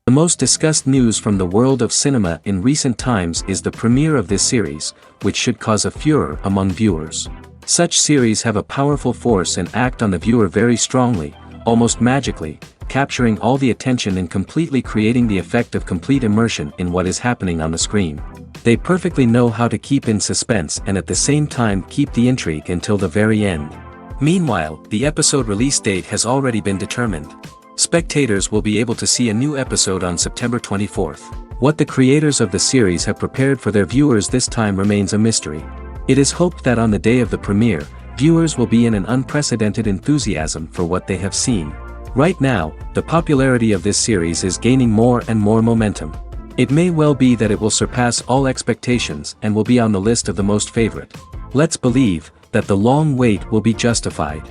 The most discussed news from the world of cinema in recent times is the premiere of this series, which should cause a furor among viewers. Such series have a powerful force and act on the viewer very strongly, almost magically, capturing all the attention and completely creating the effect of complete immersion in what is happening on the screen. They perfectly know how to keep in suspense and at the same time keep the intrigue until the very end. Meanwhile, the episode release date has already been determined. Spectators will be able to see a new episode on September 24th. What the creators of the series have prepared for their viewers this time remains a mystery. It is hoped that on the day of the premiere, viewers will be in an unprecedented enthusiasm for what they have seen. Right now, the popularity of this series is gaining more and more momentum. It may well be that it will surpass all expectations and will be on the list of the most favorite. Let's believe that the long wait will be justified.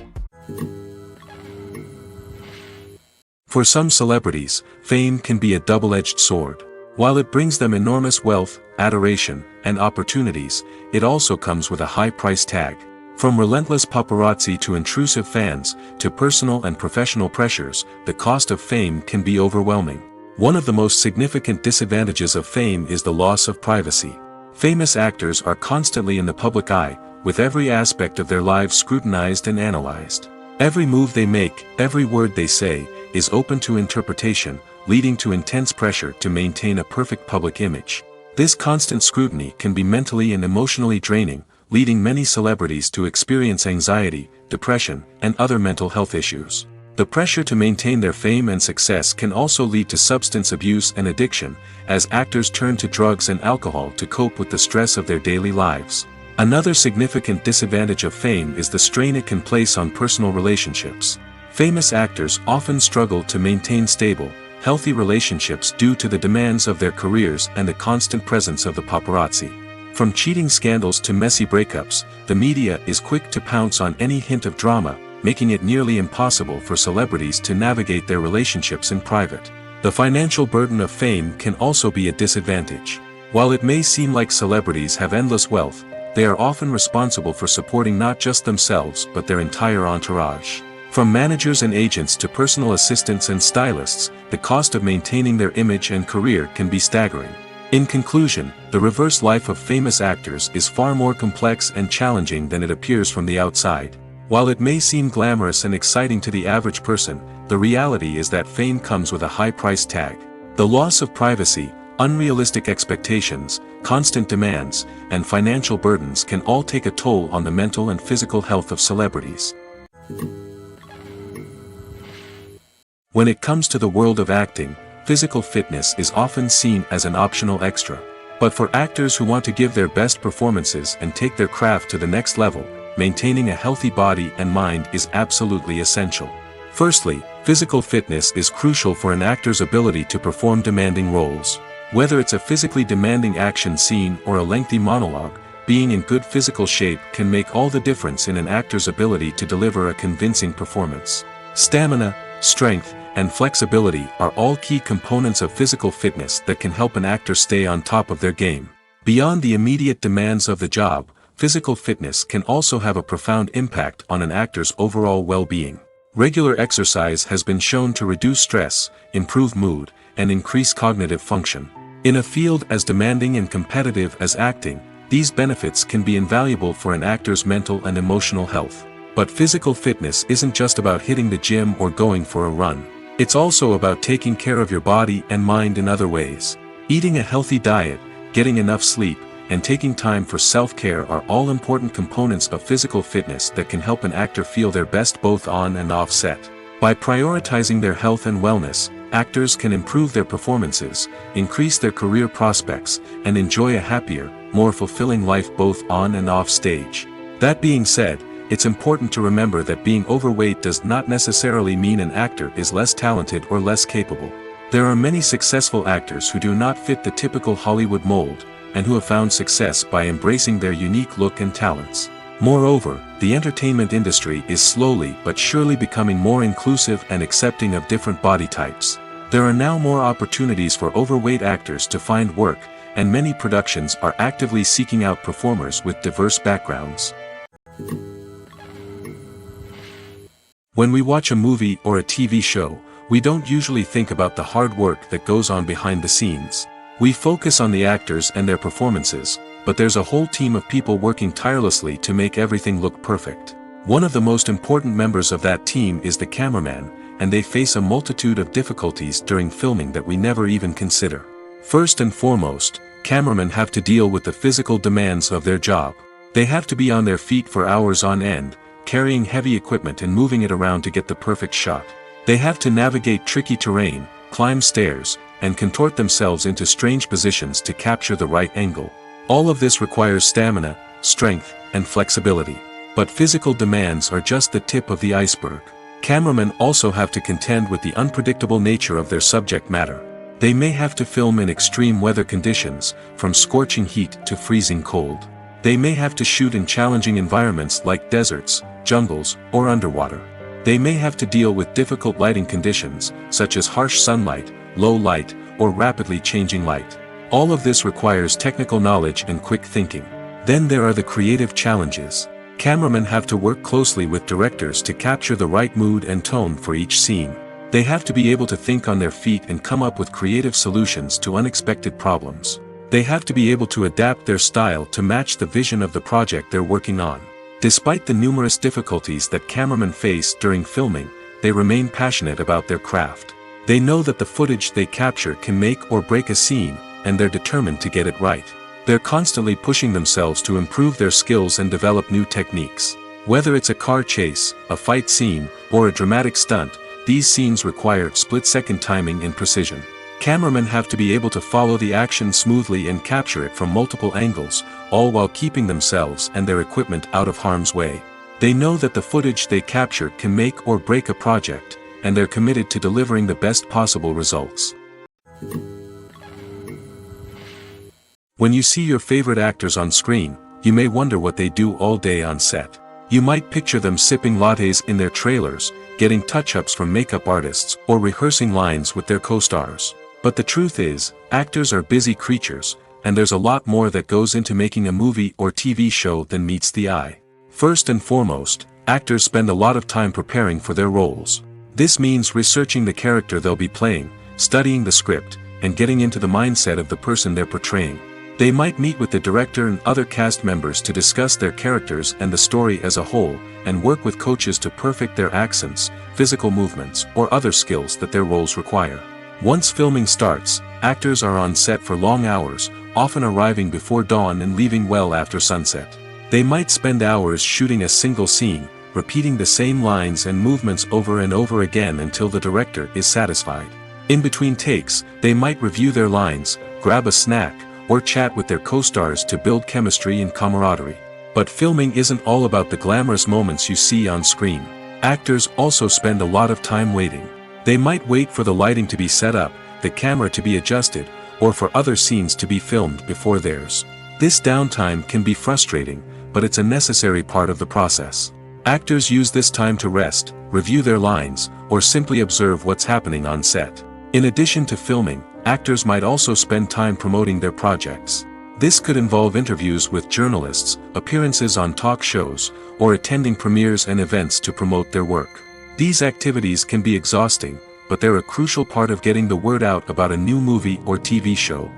For some celebrities, fame can be a double-edged sword. While it brings them enormous wealth, adoration, and opportunities, it also comes with a high price tag. From relentless paparazzi to intrusive fans, to personal and professional pressures, the cost of fame can be overwhelming. One of the most significant disadvantages of fame is the loss of privacy. Famous actors are constantly in the public eye, with every aspect of their lives scrutinized and analyzed. Every move they make, every word they say, is open to interpretation, leading to intense pressure to maintain a perfect public image. This constant scrutiny can be mentally and emotionally draining, leading many celebrities to experience anxiety, depression, and other mental health issues. The pressure to maintain their fame and success can also lead to substance abuse and addiction, as actors turn to drugs and alcohol to cope with the stress of their daily lives. Another significant disadvantage of fame is the strain it can place on personal relationships. Famous actors often struggle to maintain stable, healthy relationships due to the demands of their careers and the constant presence of the paparazzi. From cheating scandals to messy breakups, the media is quick to pounce on any hint of drama, making it nearly impossible for celebrities to navigate their relationships in private. The financial burden of fame can also be a disadvantage. While it may seem like celebrities have endless wealth, they are often responsible for supporting not just themselves but their entire entourage. From managers and agents to personal assistants and stylists, the cost of maintaining their image and career can be staggering. In conclusion, the reverse life of famous actors is far more complex and challenging than it appears from the outside. While it may seem glamorous and exciting to the average person, the reality is that fame comes with a high price tag. The loss of privacy, unrealistic expectations, constant demands, and financial burdens can all take a toll on the mental and physical health of celebrities. When it comes to the world of acting, physical fitness is often seen as an optional extra. But for actors who want to give their best performances and take their craft to the next level, maintaining a healthy body and mind is absolutely essential. Firstly, physical fitness is crucial for an actor's ability to perform demanding roles. Whether it's a physically demanding action scene or a lengthy monologue, being in good physical shape can make all the difference in an actor's ability to deliver a convincing performance. Stamina, strength, and flexibility are all key components of physical fitness that can help an actor stay on top of their game. Beyond the immediate demands of the job, physical fitness can also have a profound impact on an actor's overall well-being. Regular exercise has been shown to reduce stress, improve mood, and increase cognitive function. In a field as demanding and competitive as acting, these benefits can be invaluable for an actor's mental and emotional health. But physical fitness isn't just about hitting the gym or going for a run. It's also about taking care of your body and mind in other ways. Eating a healthy diet, getting enough sleep, and taking time for self-care are all important components of physical fitness that can help an actor feel their best both on and off set. By prioritizing their health and wellness, actors can improve their performances, increase their career prospects, and enjoy a happier, more fulfilling life both on and off stage. That being said, it's important to remember that being overweight does not necessarily mean an actor is less talented or less capable. There are many successful actors who do not fit the typical Hollywood mold, and who have found success by embracing their unique look and talents. Moreover, the entertainment industry is slowly but surely becoming more inclusive and accepting of different body types. There are now more opportunities for overweight actors to find work, and many productions are actively seeking out performers with diverse backgrounds. When we watch a movie or a TV show, we don't usually think about the hard work that goes on behind the scenes. We focus on the actors and their performances, but there's a whole team of people working tirelessly to make everything look perfect. One of the most important members of that team is the cameraman, and they face a multitude of difficulties during filming that we never even consider. First and foremost, cameramen have to deal with the physical demands of their job. They have to be on their feet for hours on end, carrying heavy equipment and moving it around to get the perfect shot. They have to navigate tricky terrain, climb stairs, and contort themselves into strange positions to capture the right angle. All of this requires stamina, strength, and flexibility. But physical demands are just the tip of the iceberg. Cameramen also have to contend with the unpredictable nature of their subject matter. They may have to film in extreme weather conditions, from scorching heat to freezing cold. They may have to shoot in challenging environments like deserts, jungles, or underwater. They may have to deal with difficult lighting conditions, such as harsh sunlight, low light, or rapidly changing light. All of this requires technical knowledge and quick thinking. Then there are the creative challenges. Cameramen have to work closely with directors to capture the right mood and tone for each scene. They have to be able to think on their feet and come up with creative solutions to unexpected problems. They have to be able to adapt their style to match the vision of the project they're working on. Despite the numerous difficulties that cameramen face during filming, they remain passionate about their craft. They know that the footage they capture can make or break a scene, and they're determined to get it right. They're constantly pushing themselves to improve their skills and develop new techniques. Whether it's a car chase, a fight scene, or a dramatic stunt, these scenes require split-second timing and precision. Cameramen have to be able to follow the action smoothly and capture it from multiple angles, all while keeping themselves and their equipment out of harm's way. They know that the footage they capture can make or break a project, and they're committed to delivering the best possible results. When you see your favorite actors on screen, you may wonder what they do all day on set. You might picture them sipping lattes in their trailers, getting touch-ups from makeup artists, or rehearsing lines with their co-stars. But the truth is, actors are busy creatures, and there's a lot more that goes into making a movie or TV show than meets the eye. First and foremost, actors spend a lot of time preparing for their roles. This means researching the character they'll be playing, studying the script, and getting into the mindset of the person they're portraying. They might meet with the director and other cast members to discuss their characters and the story as a whole, and work with coaches to perfect their accents, physical movements, or other skills that their roles require. Once filming starts, actors are on set for long hours, often arriving before dawn and leaving well after sunset. They might spend hours shooting a single scene, repeating the same lines and movements over and over again until the director is satisfied. In between takes, they might review their lines, grab a snack, or chat with their co-stars to build chemistry and camaraderie. But filming isn't all about the glamorous moments you see on screen. Actors also spend a lot of time waiting. They might wait for the lighting to be set up, the camera to be adjusted, or for other scenes to be filmed before theirs. This downtime can be frustrating, but it's a necessary part of the process. Actors use this time to rest, review their lines, or simply observe what's happening on set. In addition to filming, actors might also spend time promoting their projects. This could involve interviews with journalists, appearances on talk shows, or attending premieres and events to promote their work. These activities can be exhausting, but they're a crucial part of getting the word out about a new movie or TV show.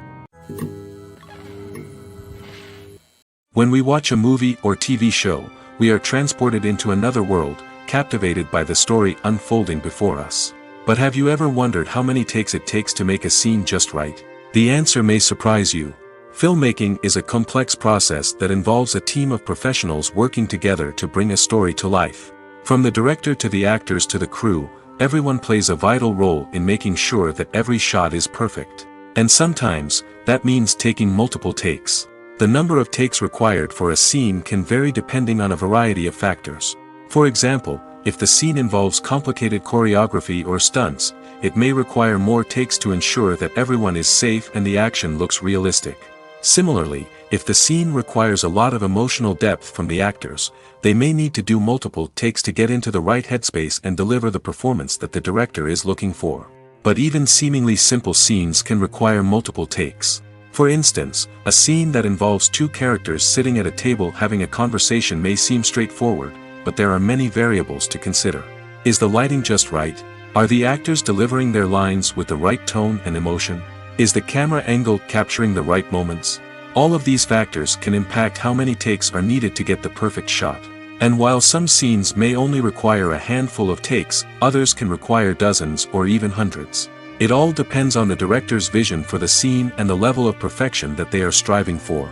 When we watch a movie or TV show, we are transported into another world, captivated by the story unfolding before us. But have you ever wondered how many takes it takes to make a scene just right? The answer may surprise you. Filmmaking is a complex process that involves a team of professionals working together to bring a story to life. From the director to the actors to the crew, everyone plays a vital role in making sure that every shot is perfect. And sometimes, that means taking multiple takes. The number of takes required for a scene can vary depending on a variety of factors. For example, if the scene involves complicated choreography or stunts, it may require more takes to ensure that everyone is safe and the action looks realistic. Similarly, if the scene requires a lot of emotional depth from the actors, they may need to do multiple takes to get into the right headspace and deliver the performance that the director is looking for. But even seemingly simple scenes can require multiple takes. For instance, a scene that involves two characters sitting at a table having a conversation may seem straightforward, but there are many variables to consider. Is the lighting just right? Are the actors delivering their lines with the right tone and emotion? Is the camera angle capturing the right moments? All of these factors can impact how many takes are needed to get the perfect shot. And while some scenes may only require a handful of takes, others can require dozens or even hundreds. It all depends on the director's vision for the scene and the level of perfection that they are striving for.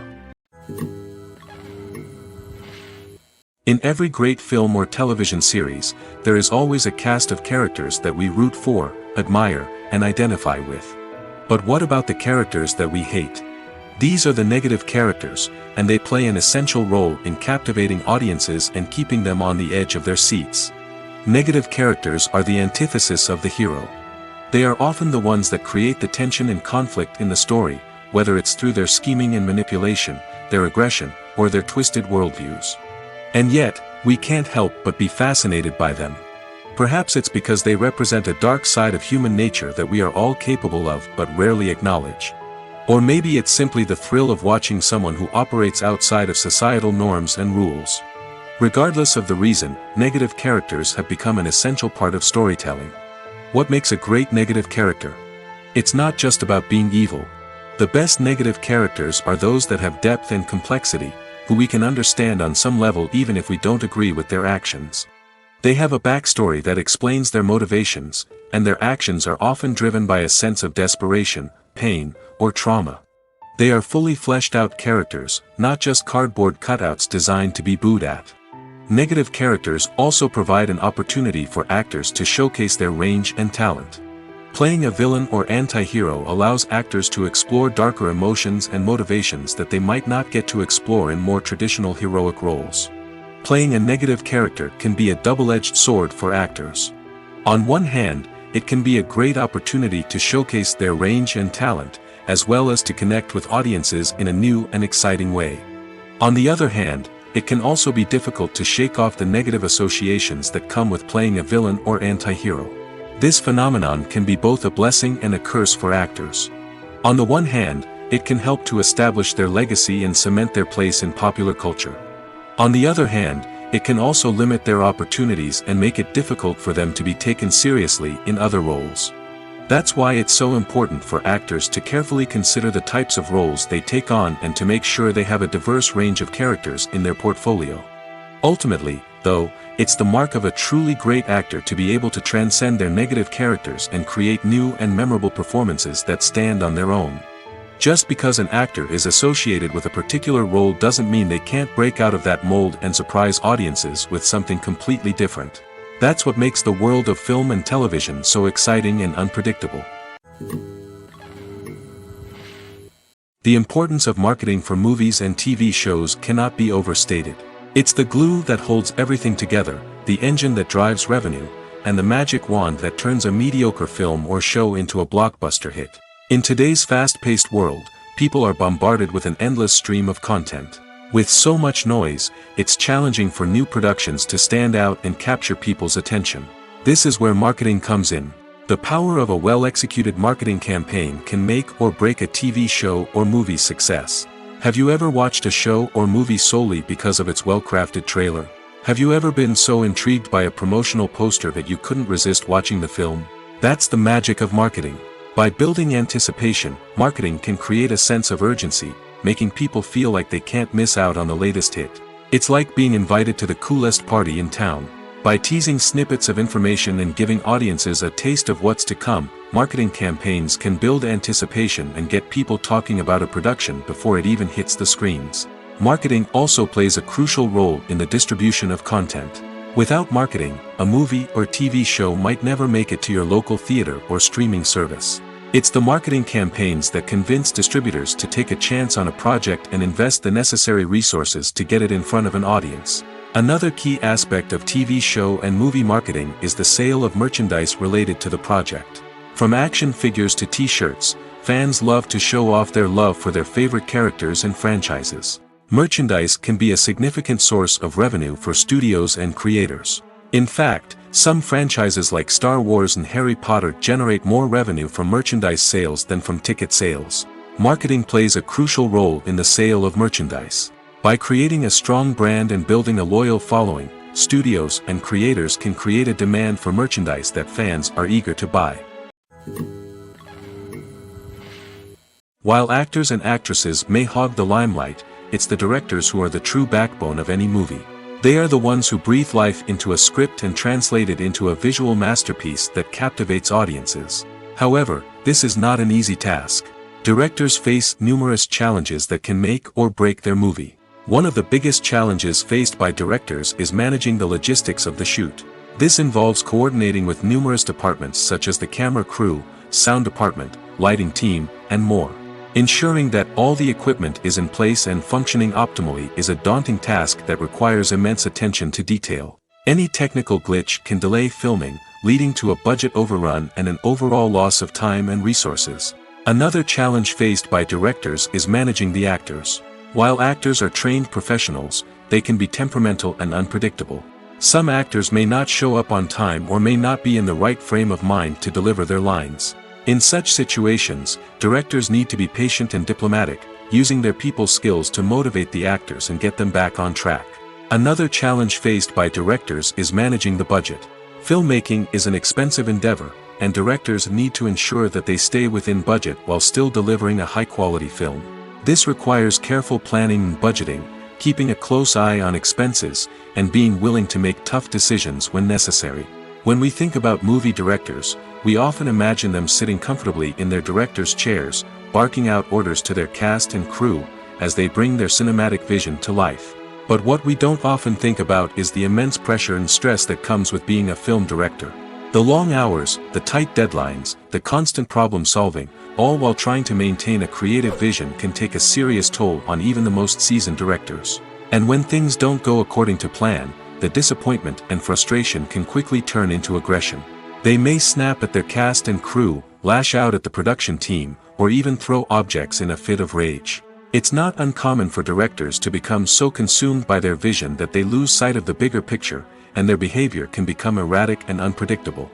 In every great film or television series, there is always a cast of characters that we root for, admire, and identify with. But what about the characters that we hate? These are the negative characters, and they play an essential role in captivating audiences and keeping them on the edge of their seats. Negative characters are the antithesis of the hero. They are often the ones that create the tension and conflict in the story, whether it's through their scheming and manipulation, their aggression, or their twisted worldviews. And yet, we can't help but be fascinated by them. Perhaps it's because they represent a dark side of human nature that we are all capable of but rarely acknowledge. Or maybe it's simply the thrill of watching someone who operates outside of societal norms and rules. Regardless of the reason, negative characters have become an essential part of storytelling. What makes a great negative character? It's not just about being evil. The best negative characters are those that have depth and complexity, who we can understand on some level even if we don't agree with their actions. They have a backstory that explains their motivations, and their actions are often driven by a sense of desperation, pain, or trauma. They are fully fleshed out characters, not just cardboard cutouts designed to be booed at. Negative characters also provide an opportunity for actors to showcase their range and talent. Playing a villain or anti-hero allows actors to explore darker emotions and motivations that they might not get to explore in more traditional heroic roles. Playing a negative character can be a double-edged sword for actors. On one hand, it can be a great opportunity to showcase their range and talent, as well as to connect with audiences in a new and exciting way. On the other hand, it can also be difficult to shake off the negative associations that come with playing a villain or anti-hero. This phenomenon can be both a blessing and a curse for actors. On the one hand, it can help to establish their legacy and cement their place in popular culture. On the other hand, it can also limit their opportunities and make it difficult for them to be taken seriously in other roles. That's why it's so important for actors to carefully consider the types of roles they take on and to make sure they have a diverse range of characters in their portfolio. Ultimately, though, it's the mark of a truly great actor to be able to transcend their negative characters and create new and memorable performances that stand on their own. Just because an actor is associated with a particular role doesn't mean they can't break out of that mold and surprise audiences with something completely different. That's what makes the world of film and television so exciting and unpredictable. The importance of marketing for movies and TV shows cannot be overstated. It's the glue that holds everything together, the engine that drives revenue, and the magic wand that turns a mediocre film or show into a blockbuster hit. In today's fast-paced world, people are bombarded with an endless stream of content. With so much noise, it's challenging for new productions to stand out and capture people's attention. This is where marketing comes in. The power of a well-executed marketing campaign can make or break a TV show or movie's success. Have you ever watched a show or movie solely because of its well-crafted trailer? Have you ever been so intrigued by a promotional poster that you couldn't resist watching the film? That's the magic of marketing. By building anticipation, marketing can create a sense of urgency, making people feel like they can't miss out on the latest hit. It's like being invited to the coolest party in town. By teasing snippets of information and giving audiences a taste of what's to come, marketing campaigns can build anticipation and get people talking about a production before it even hits the screens. Marketing also plays a crucial role in the distribution of content. Without marketing, a movie or TV show might never make it to your local theater or streaming service. It's the marketing campaigns that convince distributors to take a chance on a project and invest the necessary resources to get it in front of an audience. Another key aspect of TV show and movie marketing is the sale of merchandise related to the project. From action figures to t-shirts, fans love to show off their love for their favorite characters and franchises. Merchandise can be a significant source of revenue for studios and creators. In fact, some franchises like Star Wars and Harry Potter generate more revenue from merchandise sales than from ticket sales. Marketing plays a crucial role in the sale of merchandise. By creating a strong brand and building a loyal following, studios and creators can create a demand for merchandise that fans are eager to buy. While actors and actresses may hog the limelight, it's the directors who are the true backbone of any movie. They are the ones who breathe life into a script and translate it into a visual masterpiece that captivates audiences. However, this is not an easy task. Directors face numerous challenges that can make or break their movie. One of the biggest challenges faced by directors is managing the logistics of the shoot. This involves coordinating with numerous departments such as the camera crew, sound department, lighting team, and more. Ensuring that all the equipment is in place and functioning optimally is a daunting task that requires immense attention to detail. Any technical glitch can delay filming, leading to a budget overrun and an overall loss of time and resources. Another challenge faced by directors is managing the actors. While actors are trained professionals, they can be temperamental and unpredictable. Some actors may not show up on time or may not be in the right frame of mind to deliver their lines. In such situations, directors need to be patient and diplomatic, using their people skills to motivate the actors and get them back on track. Another challenge faced by directors is managing the budget. Filmmaking is an expensive endeavor, and directors need to ensure that they stay within budget while still delivering a high-quality film. This requires careful planning and budgeting, keeping a close eye on expenses, and being willing to make tough decisions when necessary. When we think about movie directors, we often imagine them sitting comfortably in their director's chairs, barking out orders to their cast and crew, as they bring their cinematic vision to life. But what we don't often think about is the immense pressure and stress that comes with being a film director. The long hours, the tight deadlines, the constant problem solving, all while trying to maintain a creative vision can take a serious toll on even the most seasoned directors. And when things don't go according to plan, the disappointment and frustration can quickly turn into aggression. They may snap at their cast and crew, lash out at the production team, or even throw objects in a fit of rage. It's not uncommon for directors to become so consumed by their vision that they lose sight of the bigger picture, and their behavior can become erratic and unpredictable.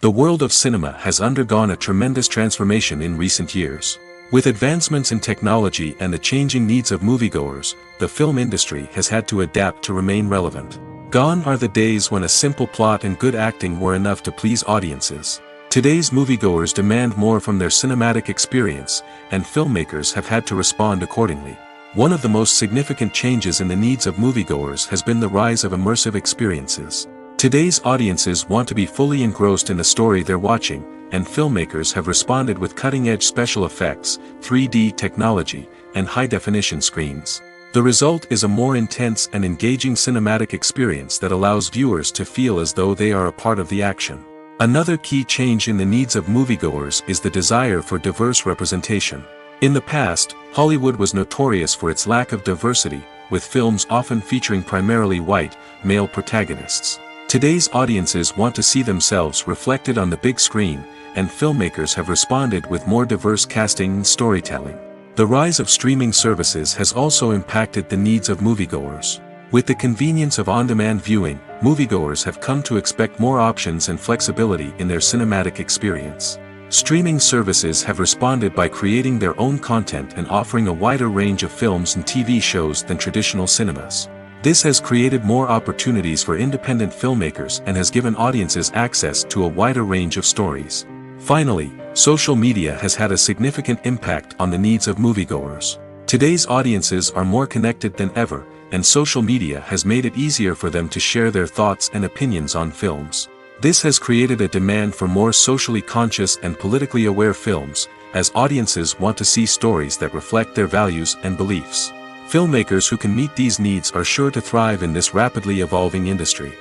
The world of cinema has undergone a tremendous transformation in recent years. With advancements in technology and the changing needs of moviegoers, the film industry has had to adapt to remain relevant. Gone are the days when a simple plot and good acting were enough to please audiences. Today's moviegoers demand more from their cinematic experience, and filmmakers have had to respond accordingly. One of the most significant changes in the needs of moviegoers has been the rise of immersive experiences. Today's audiences want to be fully engrossed in the story they're watching, and filmmakers have responded with cutting-edge special effects, 3D technology, and high-definition screens. The result is a more intense and engaging cinematic experience that allows viewers to feel as though they are a part of the action. Another key change in the needs of moviegoers is the desire for diverse representation. In the past, Hollywood was notorious for its lack of diversity, with films often featuring primarily white, male protagonists. Today's audiences want to see themselves reflected on the big screen, and filmmakers have responded with more diverse casting and storytelling. The rise of streaming services has also impacted the needs of moviegoers. With the convenience of on-demand viewing, moviegoers have come to expect more options and flexibility in their cinematic experience. Streaming services have responded by creating their own content and offering a wider range of films and TV shows than traditional cinemas. This has created more opportunities for independent filmmakers and has given audiences access to a wider range of stories. Finally, social media has had a significant impact on the needs of moviegoers. Today's audiences are more connected than ever, and social media has made it easier for them to share their thoughts and opinions on films. This has created a demand for more socially conscious and politically aware films, as audiences want to see stories that reflect their values and beliefs. Filmmakers who can meet these needs are sure to thrive in this rapidly evolving industry.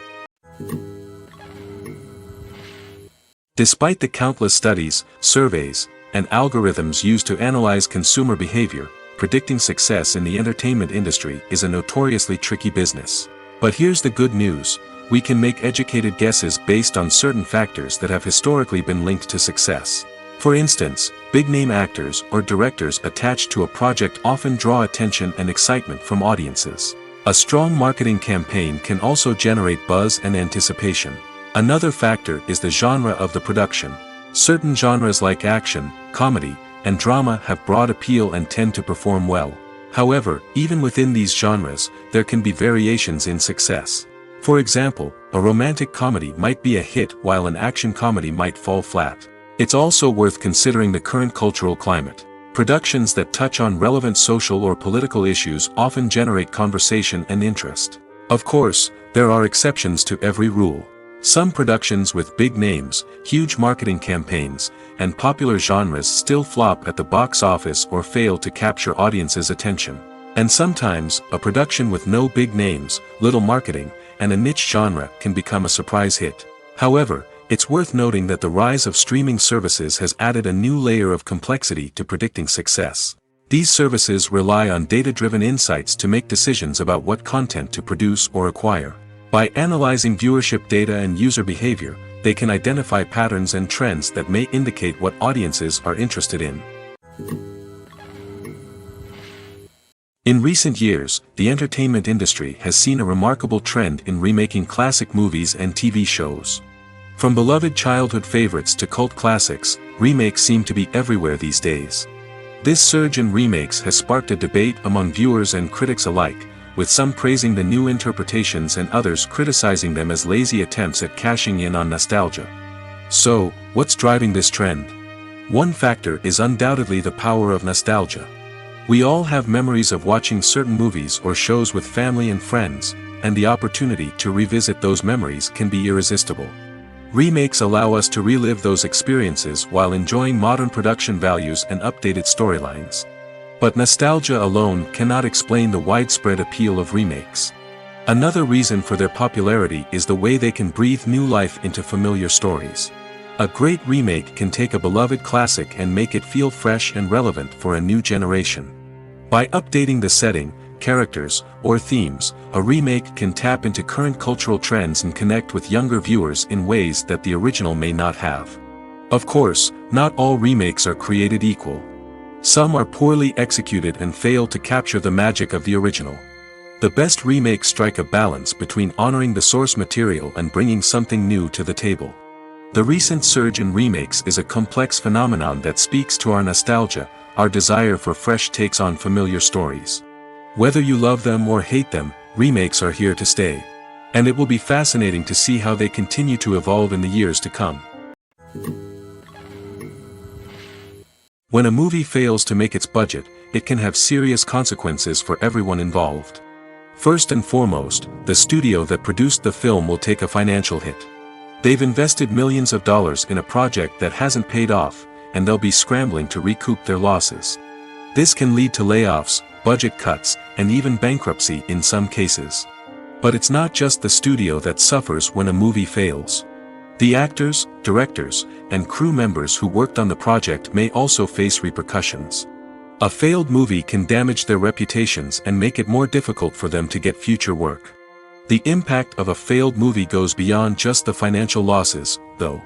Despite the countless studies, surveys, and algorithms used to analyze consumer behavior, predicting success in the entertainment industry is a notoriously tricky business. But here's the good news: we can make educated guesses based on certain factors that have historically been linked to success. For instance, big-name actors or directors attached to a project often draw attention and excitement from audiences. A strong marketing campaign can also generate buzz and anticipation. Another factor is the genre of the production. Certain genres like action, comedy, and drama have broad appeal and tend to perform well. However, even within these genres, there can be variations in success. For example, a romantic comedy might be a hit while an action comedy might fall flat. It's also worth considering the current cultural climate. Productions that touch on relevant social or political issues often generate conversation and interest. Of course, there are exceptions to every rule. Some productions with big names, huge marketing campaigns, and popular genres still flop at the box office or fail to capture audiences' attention. And sometimes, a production with no big names, little marketing, and a niche genre can become a surprise hit. However, it's worth noting that the rise of streaming services has added a new layer of complexity to predicting success. These services rely on data-driven insights to make decisions about what content to produce or acquire. By analyzing viewership data and user behavior, they can identify patterns and trends that may indicate what audiences are interested in. In recent years, the entertainment industry has seen a remarkable trend in remaking classic movies and TV shows. From beloved childhood favorites to cult classics, remakes seem to be everywhere these days. This surge in remakes has sparked a debate among viewers and critics alike, with some praising the new interpretations and others criticizing them as lazy attempts at cashing in on nostalgia. So, what's driving this trend? One factor is undoubtedly the power of nostalgia. We all have memories of watching certain movies or shows with family and friends, and the opportunity to revisit those memories can be irresistible. Remakes allow us to relive those experiences while enjoying modern production values and updated storylines. But nostalgia alone cannot explain the widespread appeal of remakes. Another reason for their popularity is the way they can breathe new life into familiar stories. A great remake can take a beloved classic and make it feel fresh and relevant for a new generation. By updating the setting, characters, or themes, a remake can tap into current cultural trends and connect with younger viewers in ways that the original may not have. Of course, not all remakes are created equal. Some are poorly executed and fail to capture the magic of the original. The best remakes strike a balance between honoring the source material and bringing something new to the table. The recent surge in remakes is a complex phenomenon that speaks to our nostalgia, our desire for fresh takes on familiar stories. Whether you love them or hate them, remakes are here to stay. And it will be fascinating to see how they continue to evolve in the years to come. When a movie fails to make its budget, it can have serious consequences for everyone involved. First and foremost, the studio that produced the film will take a financial hit. They've invested millions of dollars in a project that hasn't paid off, and they'll be scrambling to recoup their losses. This can lead to layoffs, budget cuts, and even bankruptcy in some cases. But it's not just the studio that suffers when a movie fails. The actors, directors, and crew members who worked on the project may also face repercussions. A failed movie can damage their reputations and make it more difficult for them to get future work. The impact of a failed movie goes beyond just the financial losses, though.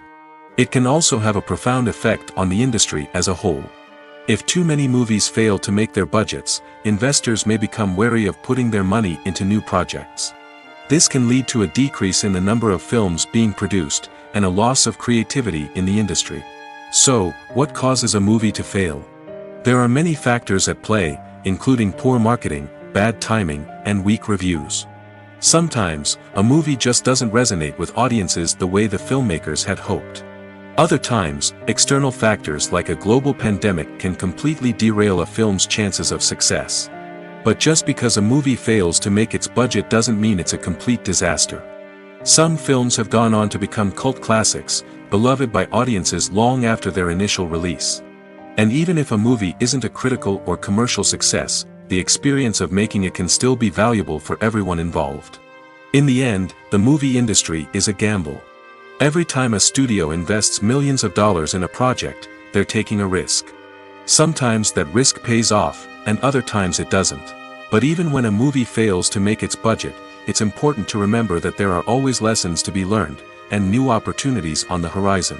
It can also have a profound effect on the industry as a whole. If too many movies fail to make their budgets, investors may become wary of putting their money into new projects. This can lead to a decrease in the number of films being produced, and a loss of creativity in the industry. So, what causes a movie to fail? There are many factors at play, including poor marketing, bad timing, and weak reviews. Sometimes, a movie just doesn't resonate with audiences the way the filmmakers had hoped. Other times, external factors like a global pandemic can completely derail a film's chances of success. But just because a movie fails to make its budget doesn't mean it's a complete disaster. Some films have gone on to become cult classics, beloved by audiences long after their initial release. And even if a movie isn't a critical or commercial success, the experience of making it can still be valuable for everyone involved. In the end, the movie industry is a gamble. Every time a studio invests millions of dollars in a project, they're taking a risk. Sometimes that risk pays off, and other times it doesn't. But even when a movie fails to make its budget, it's important to remember that there are always lessons to be learned, and new opportunities on the horizon.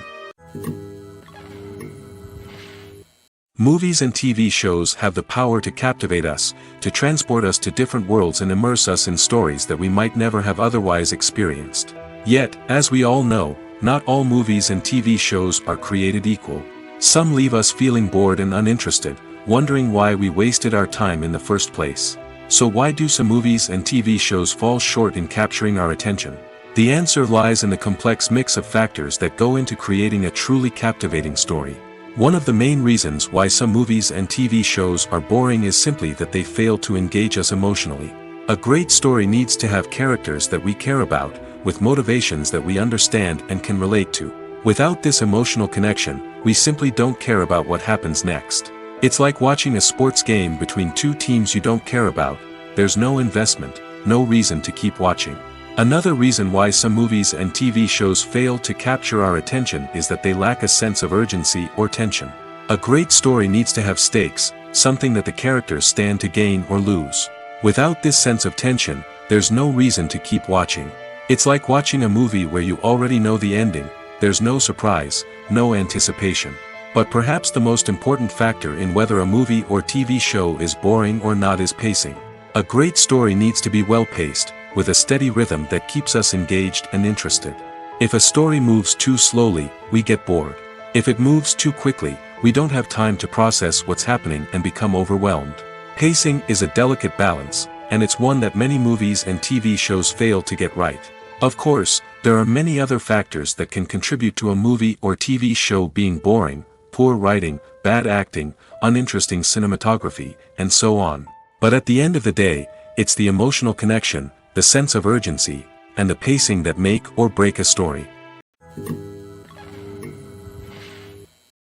Movies and TV shows have the power to captivate us, to transport us to different worlds and immerse us in stories that we might never have otherwise experienced. Yet, as we all know, not all movies and TV shows are created equal. Some leave us feeling bored and uninterested, wondering why we wasted our time in the first place. So why do some movies and TV shows fall short in capturing our attention? The answer lies in the complex mix of factors that go into creating a truly captivating story. One of the main reasons why some movies and TV shows are boring is simply that they fail to engage us emotionally. A great story needs to have characters that we care about, with motivations that we understand and can relate to. Without this emotional connection, we simply don't care about what happens next. It's like watching a sports game between two teams you don't care about. There's no investment, no reason to keep watching. Another reason why some movies and TV shows fail to capture our attention is that they lack a sense of urgency or tension. A great story needs to have stakes, something that the characters stand to gain or lose. Without this sense of tension, there's no reason to keep watching. It's like watching a movie where you already know the ending. There's no surprise, no anticipation. But perhaps the most important factor in whether a movie or TV show is boring or not is pacing. A great story needs to be well-paced, with a steady rhythm that keeps us engaged and interested. If a story moves too slowly, we get bored. If it moves too quickly, we don't have time to process what's happening and become overwhelmed. Pacing is a delicate balance, and it's one that many movies and TV shows fail to get right. Of course, there are many other factors that can contribute to a movie or TV show being boring: poor writing, bad acting, uninteresting cinematography, and so on. But at the end of the day, it's the emotional connection, the sense of urgency, and the pacing that make or break a story.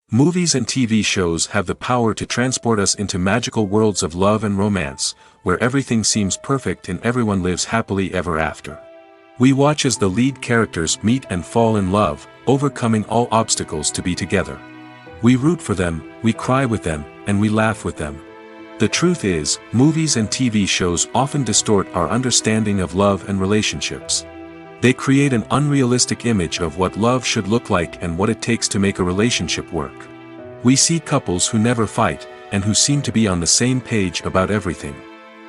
Movies and TV shows have the power to transport us into magical worlds of love and romance, where everything seems perfect and everyone lives happily ever after. We watch as the lead characters meet and fall in love, overcoming all obstacles to be together. We root for them, we cry with them, and we laugh with them. The truth is, movies and TV shows often distort our understanding of love and relationships. They create an unrealistic image of what love should look like and what it takes to make a relationship work. We see couples who never fight, and who seem to be on the same page about everything.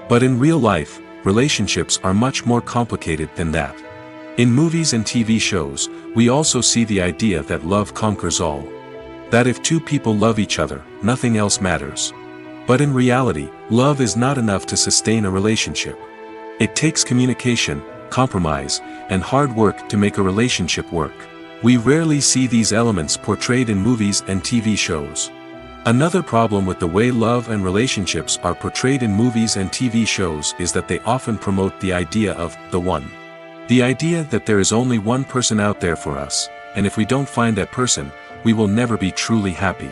But in real life, relationships are much more complicated than that. In movies and TV shows, we also see the idea that love conquers all. That if two people love each other, nothing else matters. But in reality, love is not enough to sustain a relationship. It takes communication, compromise, and hard work to make a relationship work. We rarely see these elements portrayed in movies and TV shows. Another problem with the way love and relationships are portrayed in movies and TV shows is that they often promote the idea of the one. The idea that there is only one person out there for us, and if we don't find that person, we will never be truly happy.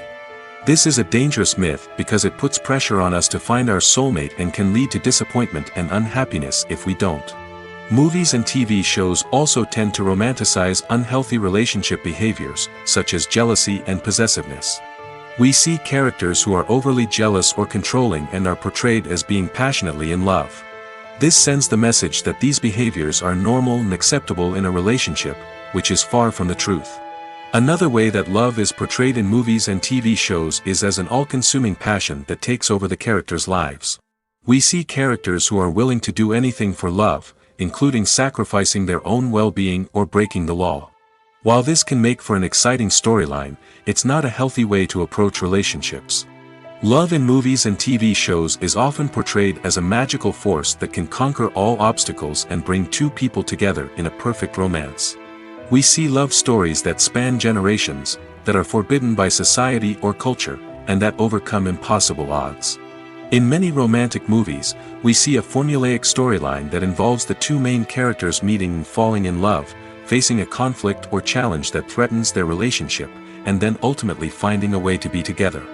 This is a dangerous myth because it puts pressure on us to find our soulmate and can lead to disappointment and unhappiness if we don't. Movies and TV shows also tend to romanticize unhealthy relationship behaviors, such as jealousy and possessiveness. We see characters who are overly jealous or controlling and are portrayed as being passionately in love. This sends the message that these behaviors are normal and acceptable in a relationship, which is far from the truth. Another way that love is portrayed in movies and TV shows is as an all-consuming passion that takes over the characters' lives. We see characters who are willing to do anything for love, including sacrificing their own well-being or breaking the law. While this can make for an exciting storyline, it's not a healthy way to approach relationships. Love in movies and TV shows is often portrayed as a magical force that can conquer all obstacles and bring two people together in a perfect romance. We see love stories that span generations, that are forbidden by society or culture, and that overcome impossible odds. In many romantic movies, we see a formulaic storyline that involves the two main characters meeting and falling in love, facing a conflict or challenge that threatens their relationship, and then ultimately finding a way to be together.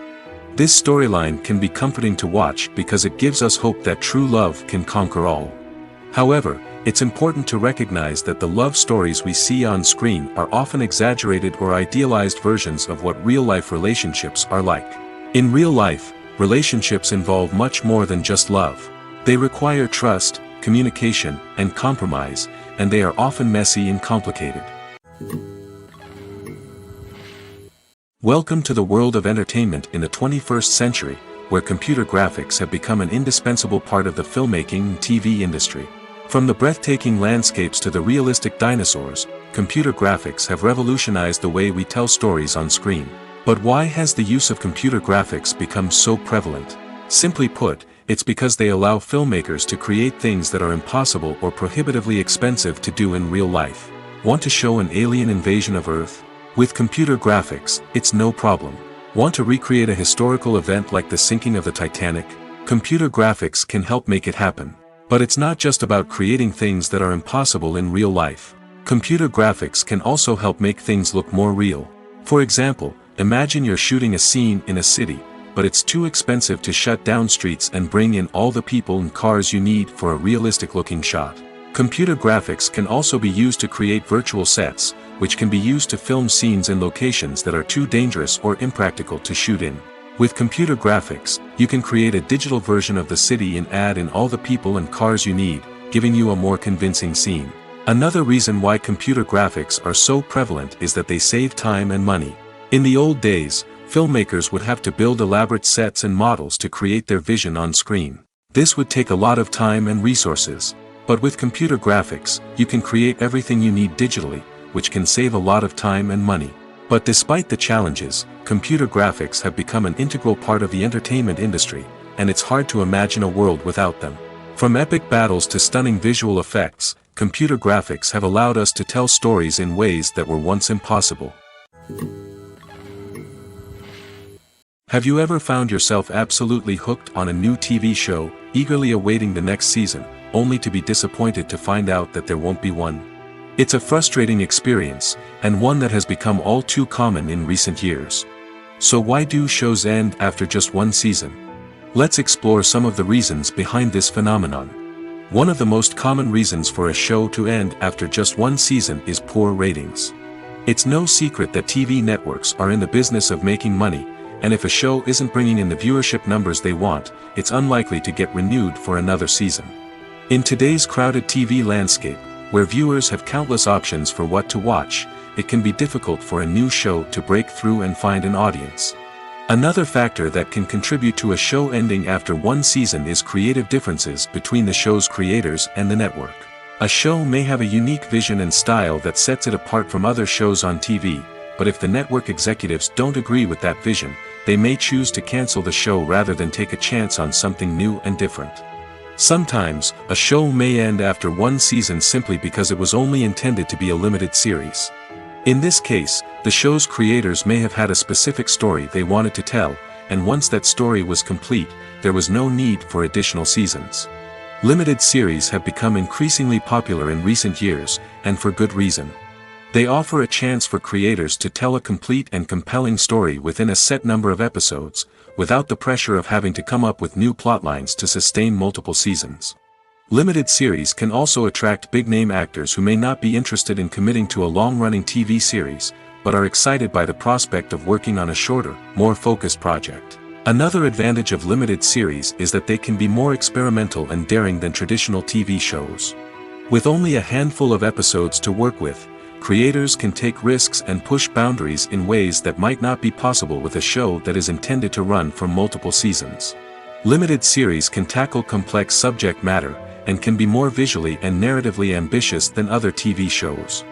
This storyline can be comforting to watch because it gives us hope that true love can conquer all. However, it's important to recognize that the love stories we see on screen are often exaggerated or idealized versions of what real-life relationships are like. In real life, relationships involve much more than just love. They require trust, communication, and compromise, and they are often messy and complicated. Welcome to the world of entertainment in the 21st century, where computer graphics have become an indispensable part of the filmmaking and TV industry. From the breathtaking landscapes to the realistic dinosaurs, computer graphics have revolutionized the way we tell stories on screen. But why has the use of computer graphics become so prevalent? Simply put, it's because they allow filmmakers to create things that are impossible or prohibitively expensive to do in real life. Want to show an alien invasion of Earth? With computer graphics, it's no problem. Want to recreate a historical event like the sinking of the Titanic? Computer graphics can help make it happen. But it's not just about creating things that are impossible in real life. Computer graphics can also help make things look more real. For example, imagine you're shooting a scene in a city, but it's too expensive to shut down streets and bring in all the people and cars you need for a realistic-looking shot. Computer graphics can also be used to create virtual sets, which can be used to film scenes in locations that are too dangerous or impractical to shoot in. With computer graphics, you can create a digital version of the city and add in all the people and cars you need, giving you a more convincing scene. Another reason why computer graphics are so prevalent is that they save time and money. In the old days, filmmakers would have to build elaborate sets and models to create their vision on screen. This would take a lot of time and resources. But with computer graphics, you can create everything you need digitally, which can save a lot of time and money. But despite the challenges, computer graphics have become an integral part of the entertainment industry, and it's hard to imagine a world without them. From epic battles to stunning visual effects, computer graphics have allowed us to tell stories in ways that were once impossible. Have you ever found yourself absolutely hooked on a new TV show, eagerly awaiting the next season, only to be disappointed to find out that there won't be one? It's a frustrating experience, and one that has become all too common in recent years. So why do shows end after just one season? Let's explore some of the reasons behind this phenomenon. One of the most common reasons for a show to end after just one season is poor ratings. It's no secret that TV networks are in the business of making money, and if a show isn't bringing in the viewership numbers they want, it's unlikely to get renewed for another season. In today's crowded TV landscape, where viewers have countless options for what to watch, it can be difficult for a new show to break through and find an audience. Another factor that can contribute to a show ending after one season is creative differences between the show's creators and the network. A show may have a unique vision and style that sets it apart from other shows on TV, but if the network executives don't agree with that vision, they may choose to cancel the show rather than take a chance on something new and different. Sometimes, a show may end after one season simply because it was only intended to be a limited series. In this case, the show's creators may have had a specific story they wanted to tell, and once that story was complete, there was no need for additional seasons. Limited series have become increasingly popular in recent years, and for good reason. They offer a chance for creators to tell a complete and compelling story within a set number of episodes, without the pressure of having to come up with new plotlines to sustain multiple seasons. Limited series can also attract big-name actors who may not be interested in committing to a long-running TV series, but are excited by the prospect of working on a shorter, more focused project. Another advantage of limited series is that they can be more experimental and daring than traditional TV shows. With only a handful of episodes to work with, creators can take risks and push boundaries in ways that might not be possible with a show that is intended to run for multiple seasons. Limited series can tackle complex subject matter, and can be more visually and narratively ambitious than other TV shows.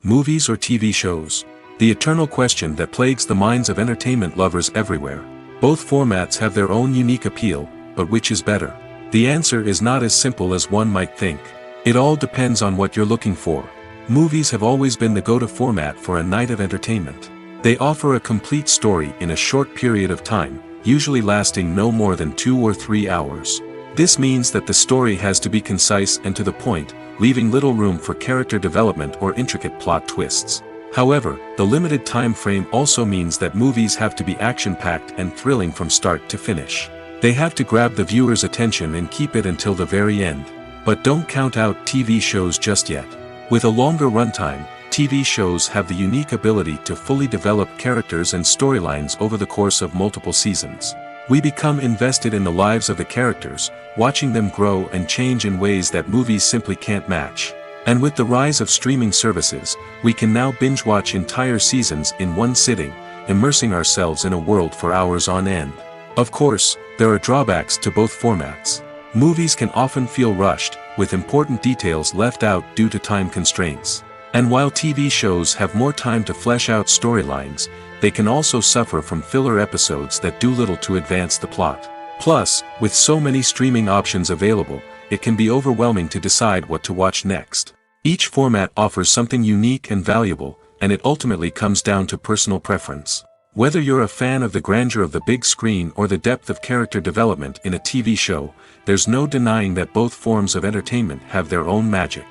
Movies or TV shows? The eternal question that plagues the minds of entertainment lovers everywhere. Both formats have their own unique appeal, but which is better? The answer is not as simple as one might think. It all depends on what you're looking for. Movies have always been the go-to format for a night of entertainment. They offer a complete story in a short period of time, usually lasting no more than 2 or 3 hours. This means that the story has to be concise and to the point, leaving little room for character development or intricate plot twists. However, the limited time frame also means that movies have to be action-packed and thrilling from start to finish. They have to grab the viewer's attention and keep it until the very end. But don't count out TV shows just yet. With a longer runtime, TV shows have the unique ability to fully develop characters and storylines over the course of multiple seasons. We become invested in the lives of the characters, watching them grow and change in ways that movies simply can't match. And with the rise of streaming services, we can now binge-watch entire seasons in one sitting, immersing ourselves in a world for hours on end. Of course, there are drawbacks to both formats. Movies can often feel rushed, with important details left out due to time constraints. And while TV shows have more time to flesh out storylines, they can also suffer from filler episodes that do little to advance the plot. Plus, with so many streaming options available, it can be overwhelming to decide what to watch next. Each format offers something unique and valuable, and it ultimately comes down to personal preference. Whether you're a fan of the grandeur of the big screen or the depth of character development in a TV show, there's no denying that both forms of entertainment have their own magic.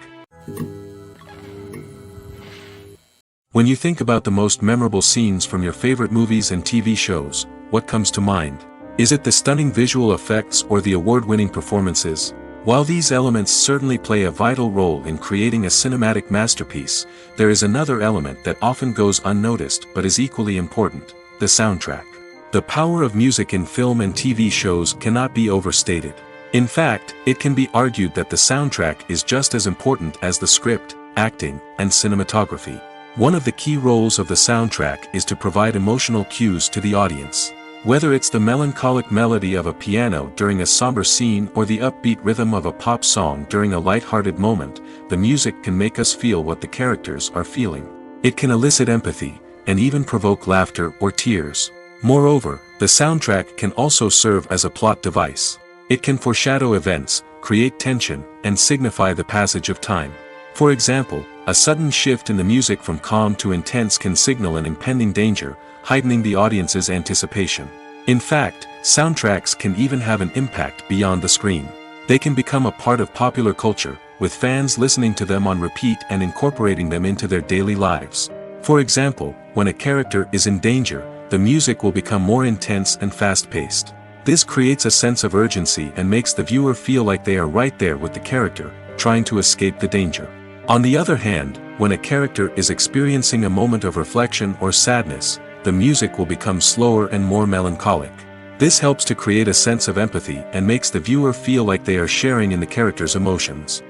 When you think about the most memorable scenes from your favorite movies and TV shows, what comes to mind? Is it the stunning visual effects or the award-winning performances? While these elements certainly play a vital role in creating a cinematic masterpiece, there is another element that often goes unnoticed but is equally important: the soundtrack. The power of music in film and TV shows cannot be overstated. In fact, it can be argued that the soundtrack is just as important as the script, acting, and cinematography. One of the key roles of the soundtrack is to provide emotional cues to the audience. Whether it's the melancholic melody of a piano during a somber scene or the upbeat rhythm of a pop song during a light-hearted moment, the music can make us feel what the characters are feeling. It can elicit empathy, and even provoke laughter or tears. Moreover, the soundtrack can also serve as a plot device. It can foreshadow events, create tension, and signify the passage of time. For example, a sudden shift in the music from calm to intense can signal an impending danger, heightening the audience's anticipation. In fact, soundtracks can even have an impact beyond the screen. They can become a part of popular culture, with fans listening to them on repeat and incorporating them into their daily lives. For example, when a character is in danger, the music will become more intense and fast-paced. This creates a sense of urgency and makes the viewer feel like they are right there with the character, trying to escape the danger. On the other hand, when a character is experiencing a moment of reflection or sadness, the music will become slower and more melancholic. This helps to create a sense of empathy and makes the viewer feel like they are sharing in the character's emotions.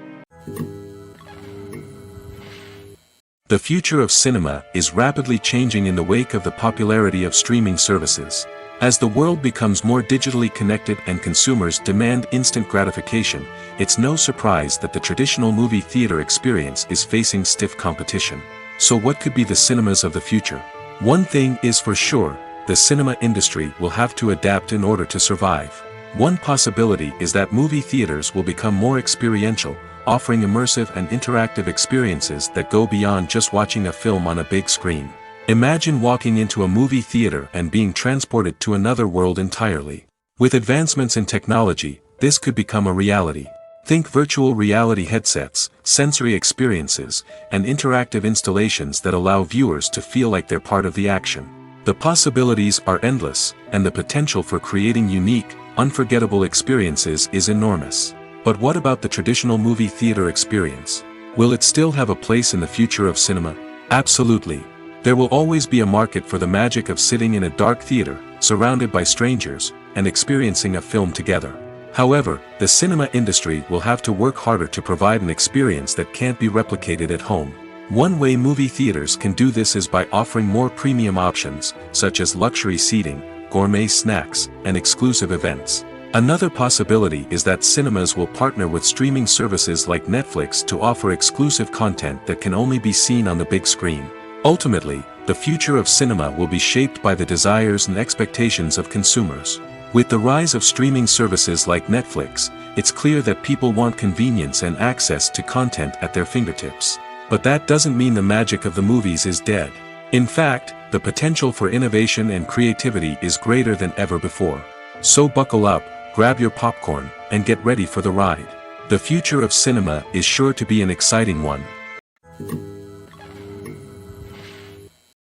The future of cinema is rapidly changing in the wake of the popularity of streaming services. As the world becomes more digitally connected and consumers demand instant gratification, it's no surprise that the traditional movie theater experience is facing stiff competition. So what could be the cinemas of the future? One thing is for sure, the cinema industry will have to adapt in order to survive. One possibility is that movie theaters will become more experiential, offering immersive and interactive experiences that go beyond just watching a film on a big screen. Imagine walking into a movie theater and being transported to another world entirely. With advancements in technology, this could become a reality. Think virtual reality headsets, sensory experiences, and interactive installations that allow viewers to feel like they're part of the action. The possibilities are endless, and the potential for creating unique, unforgettable experiences is enormous. But what about the traditional movie theater experience? Will it still have a place in the future of cinema? Absolutely. There will always be a market for the magic of sitting in a dark theater, surrounded by strangers, and experiencing a film together. However, the cinema industry will have to work harder to provide an experience that can't be replicated at home. One way movie theaters can do this is by offering more premium options, such as luxury seating, gourmet snacks, and exclusive events. Another possibility is that cinemas will partner with streaming services like Netflix to offer exclusive content that can only be seen on the big screen. Ultimately, the future of cinema will be shaped by the desires and expectations of consumers. With the rise of streaming services like Netflix, it's clear that people want convenience and access to content at their fingertips. But that doesn't mean the magic of the movies is dead. In fact, the The potential for innovation and creativity is greater than ever before. So buckle up, grab your popcorn, and get ready for the ride. The future of cinema is sure to be an exciting one.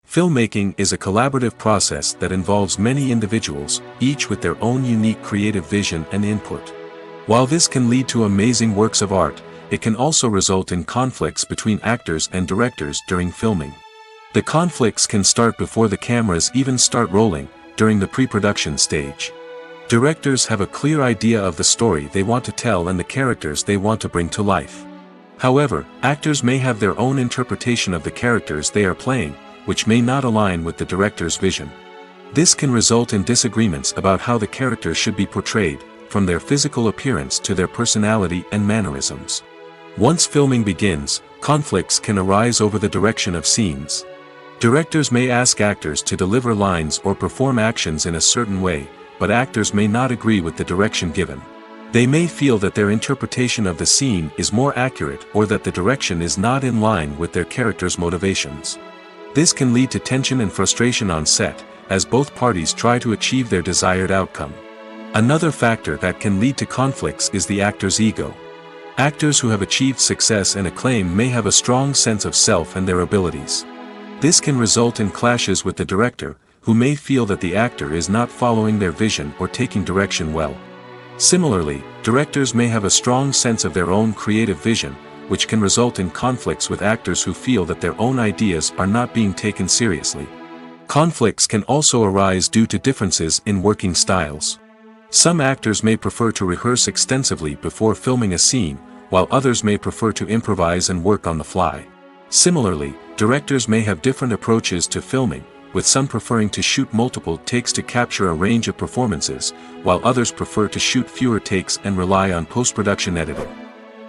Filmmaking is a collaborative process that involves many individuals, each with their own unique creative vision and input. While this can lead to amazing works of art, it can also result in conflicts between actors and directors during filming. The conflicts can start before the cameras even start rolling, during the pre-production stage. Directors have a clear idea of the story they want to tell and the characters they want to bring to life. However, actors may have their own interpretation of the characters they are playing, which may not align with the director's vision. This can result in disagreements about how the characters should be portrayed, from their physical appearance to their personality and mannerisms. Once filming begins, conflicts can arise over the direction of scenes. Directors may ask actors to deliver lines or perform actions in a certain way, but actors may not agree with the direction given. They may feel that their interpretation of the scene is more accurate or that the direction is not in line with their character's motivations. This can lead to tension and frustration on set, as both parties try to achieve their desired outcome. Another factor that can lead to conflicts is the actor's ego. Actors who have achieved success and acclaim may have a strong sense of self and their abilities. This can result in clashes with the director, who may feel that the actor is not following their vision or taking direction well. Similarly, directors may have a strong sense of their own creative vision, which can result in conflicts with actors who feel that their own ideas are not being taken seriously. Conflicts can also arise due to differences in working styles. Some actors may prefer to rehearse extensively before filming a scene, while others may prefer to improvise and work on the fly. Similarly, directors may have different approaches to filming, with some preferring to shoot multiple takes to capture a range of performances, while others prefer to shoot fewer takes and rely on post-production editing.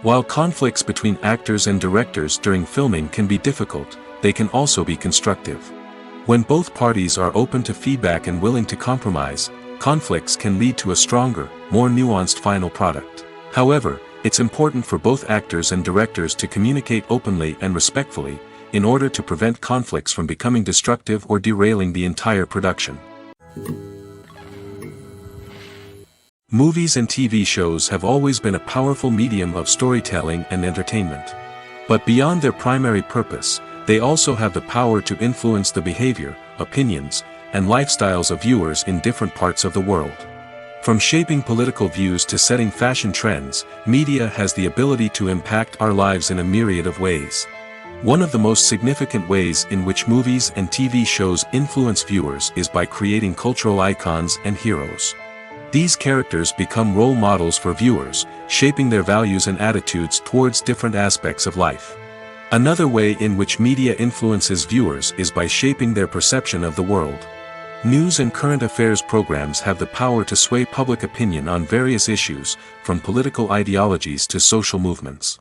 While conflicts between actors and directors during filming can be difficult, they can also be constructive. When both parties are open to feedback and willing to compromise, conflicts can lead to a stronger, more nuanced final product. However, it's important for both actors and directors to communicate openly and respectfully, in order to prevent conflicts from becoming destructive or derailing the entire production. Movies and TV shows have always been a powerful medium of storytelling and entertainment. But beyond their primary purpose, they also have the power to influence the behavior, opinions, and lifestyles of viewers in different parts of the world. From shaping political views to setting fashion trends, media has the ability to impact our lives in a myriad of ways. One of the most significant ways in which movies and TV shows influence viewers is by creating cultural icons and heroes. These characters become role models for viewers, shaping their values and attitudes towards different aspects of life. Another way in which media influences viewers is by shaping their perception of the world. News and current affairs programs have the power to sway public opinion on various issues, from political ideologies to social movements.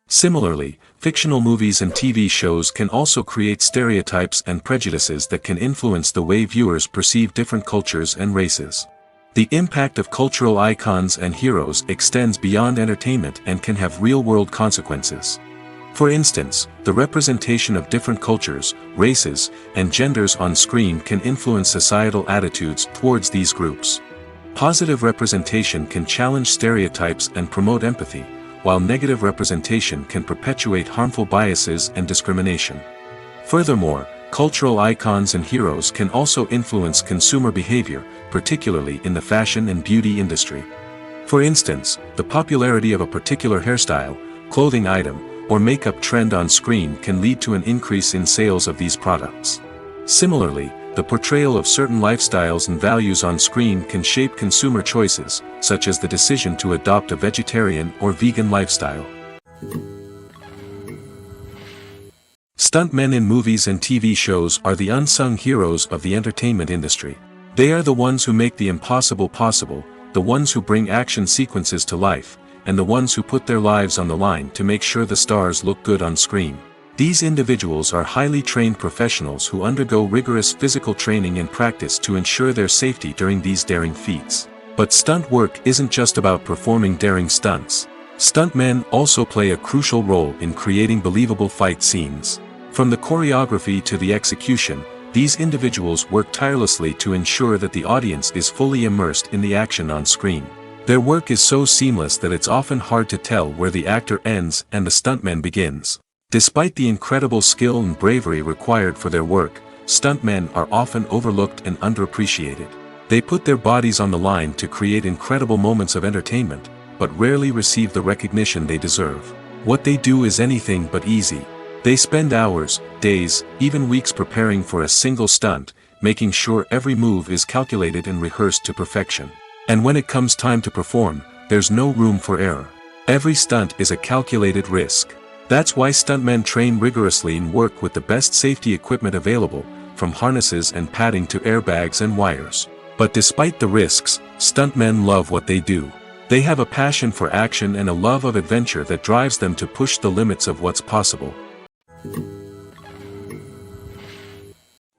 Similarly, fictional movies and TV shows can also create stereotypes and prejudices that can influence the way viewers perceive different cultures and races. The impact of cultural icons and heroes extends beyond entertainment and can have real-world consequences. For instance, the representation of different cultures, races, and genders on screen can influence societal attitudes towards these groups. Positive representation can challenge stereotypes and promote empathy, while negative representation can perpetuate harmful biases and discrimination. Furthermore, cultural icons and heroes can also influence consumer behavior, particularly in the fashion and beauty industry. For instance, the popularity of a particular hairstyle, clothing item, or makeup trend on screen can lead to an increase in sales of these products. Similarly, the portrayal of certain lifestyles and values on screen can shape consumer choices, such as the decision to adopt a vegetarian or vegan lifestyle. Stuntmen in movies and TV shows are the unsung heroes of the entertainment industry. They are the ones who make the impossible possible, the ones who bring action sequences to life, and the ones who put their lives on the line to make sure the stars look good on screen. These individuals are highly trained professionals who undergo rigorous physical training and practice to ensure their safety during these daring feats. But stunt work isn't just about performing daring stunts. Stuntmen also play a crucial role in creating believable fight scenes. From the choreography to the execution, These individuals work tirelessly to ensure that the audience is fully immersed in the action on screen. Their work is so seamless that it's often hard to tell where the actor ends and the stuntman begins. Despite the incredible skill and bravery required for their work, stuntmen are often overlooked and underappreciated. They put their bodies on the line to create incredible moments of entertainment, but rarely receive the recognition they deserve. What they do is anything but easy. They spend hours, days, even weeks preparing for a single stunt, making sure every move is calculated and rehearsed to perfection. And when it comes time to perform, there's no room for error. Every stunt is a calculated risk. That's why stuntmen train rigorously and work with the best safety equipment available, from harnesses and padding to airbags and wires. But despite the risks, stuntmen love what they do. They have a passion for action and a love of adventure that drives them to push the limits of what's possible.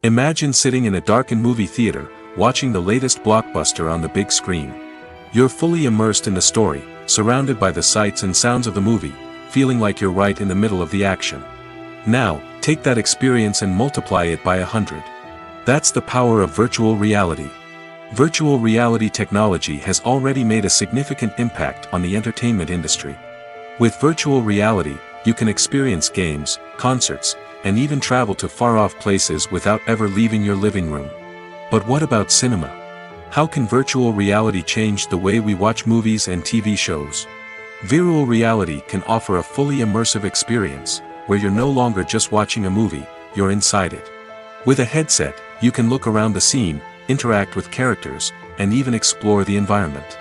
Imagine sitting in a darkened movie theater, watching the latest blockbuster on the big screen. You're fully immersed in the story, surrounded by the sights and sounds of the movie, feeling like you're right in the middle of the action. Now, take that experience and multiply it by 100. That's the power of virtual reality. Virtual reality technology has already made a significant impact on the entertainment industry. With virtual reality, you can experience games, concerts, and even travel to far-off places without ever leaving your living room. But what about cinema? How can virtual reality change the way we watch movies and TV shows? Virtual reality can offer a fully immersive experience, where you're no longer just watching a movie, you're inside it. With a headset, you can look around the scene, interact with characters, and even explore the environment.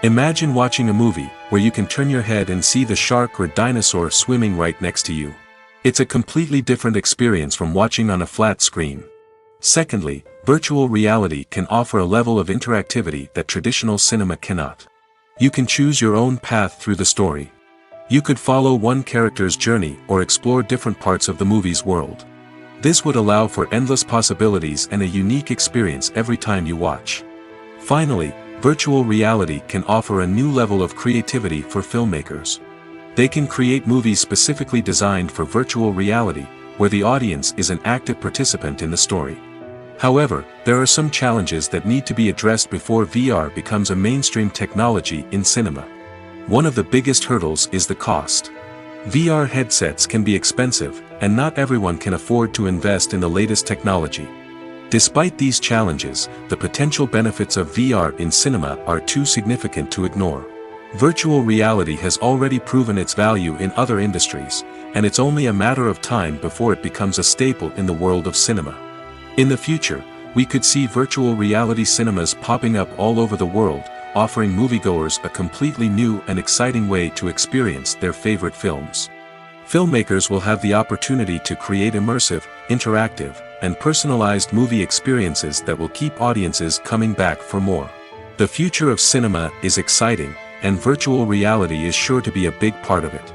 Imagine watching a movie, where you can turn your head and see the shark or dinosaur swimming right next to you. It's a completely different experience from watching on a flat screen. Secondly, virtual reality can offer a level of interactivity that traditional cinema cannot. You can choose your own path through the story. You could follow one character's journey or explore different parts of the movie's world. This would allow for endless possibilities and a unique experience every time you watch. Finally, virtual reality can offer a new level of creativity for filmmakers. They can create movies specifically designed for virtual reality, where the audience is an active participant in the story. However, there are some challenges that need to be addressed before VR becomes a mainstream technology in cinema. One of the biggest hurdles is the cost. VR headsets can be expensive, and not everyone can afford to invest in the latest technology. Despite these challenges, the potential benefits of VR in cinema are too significant to ignore. Virtual reality has already proven its value in other industries, and it's only a matter of time before it becomes a staple in the world of cinema. In the future, we could see virtual reality cinemas popping up all over the world, offering moviegoers a completely new and exciting way to experience their favorite films. Filmmakers will have the opportunity to create immersive, interactive, and personalized movie experiences that will keep audiences coming back for more. The future of cinema is exciting, and virtual reality is sure to be a big part of it.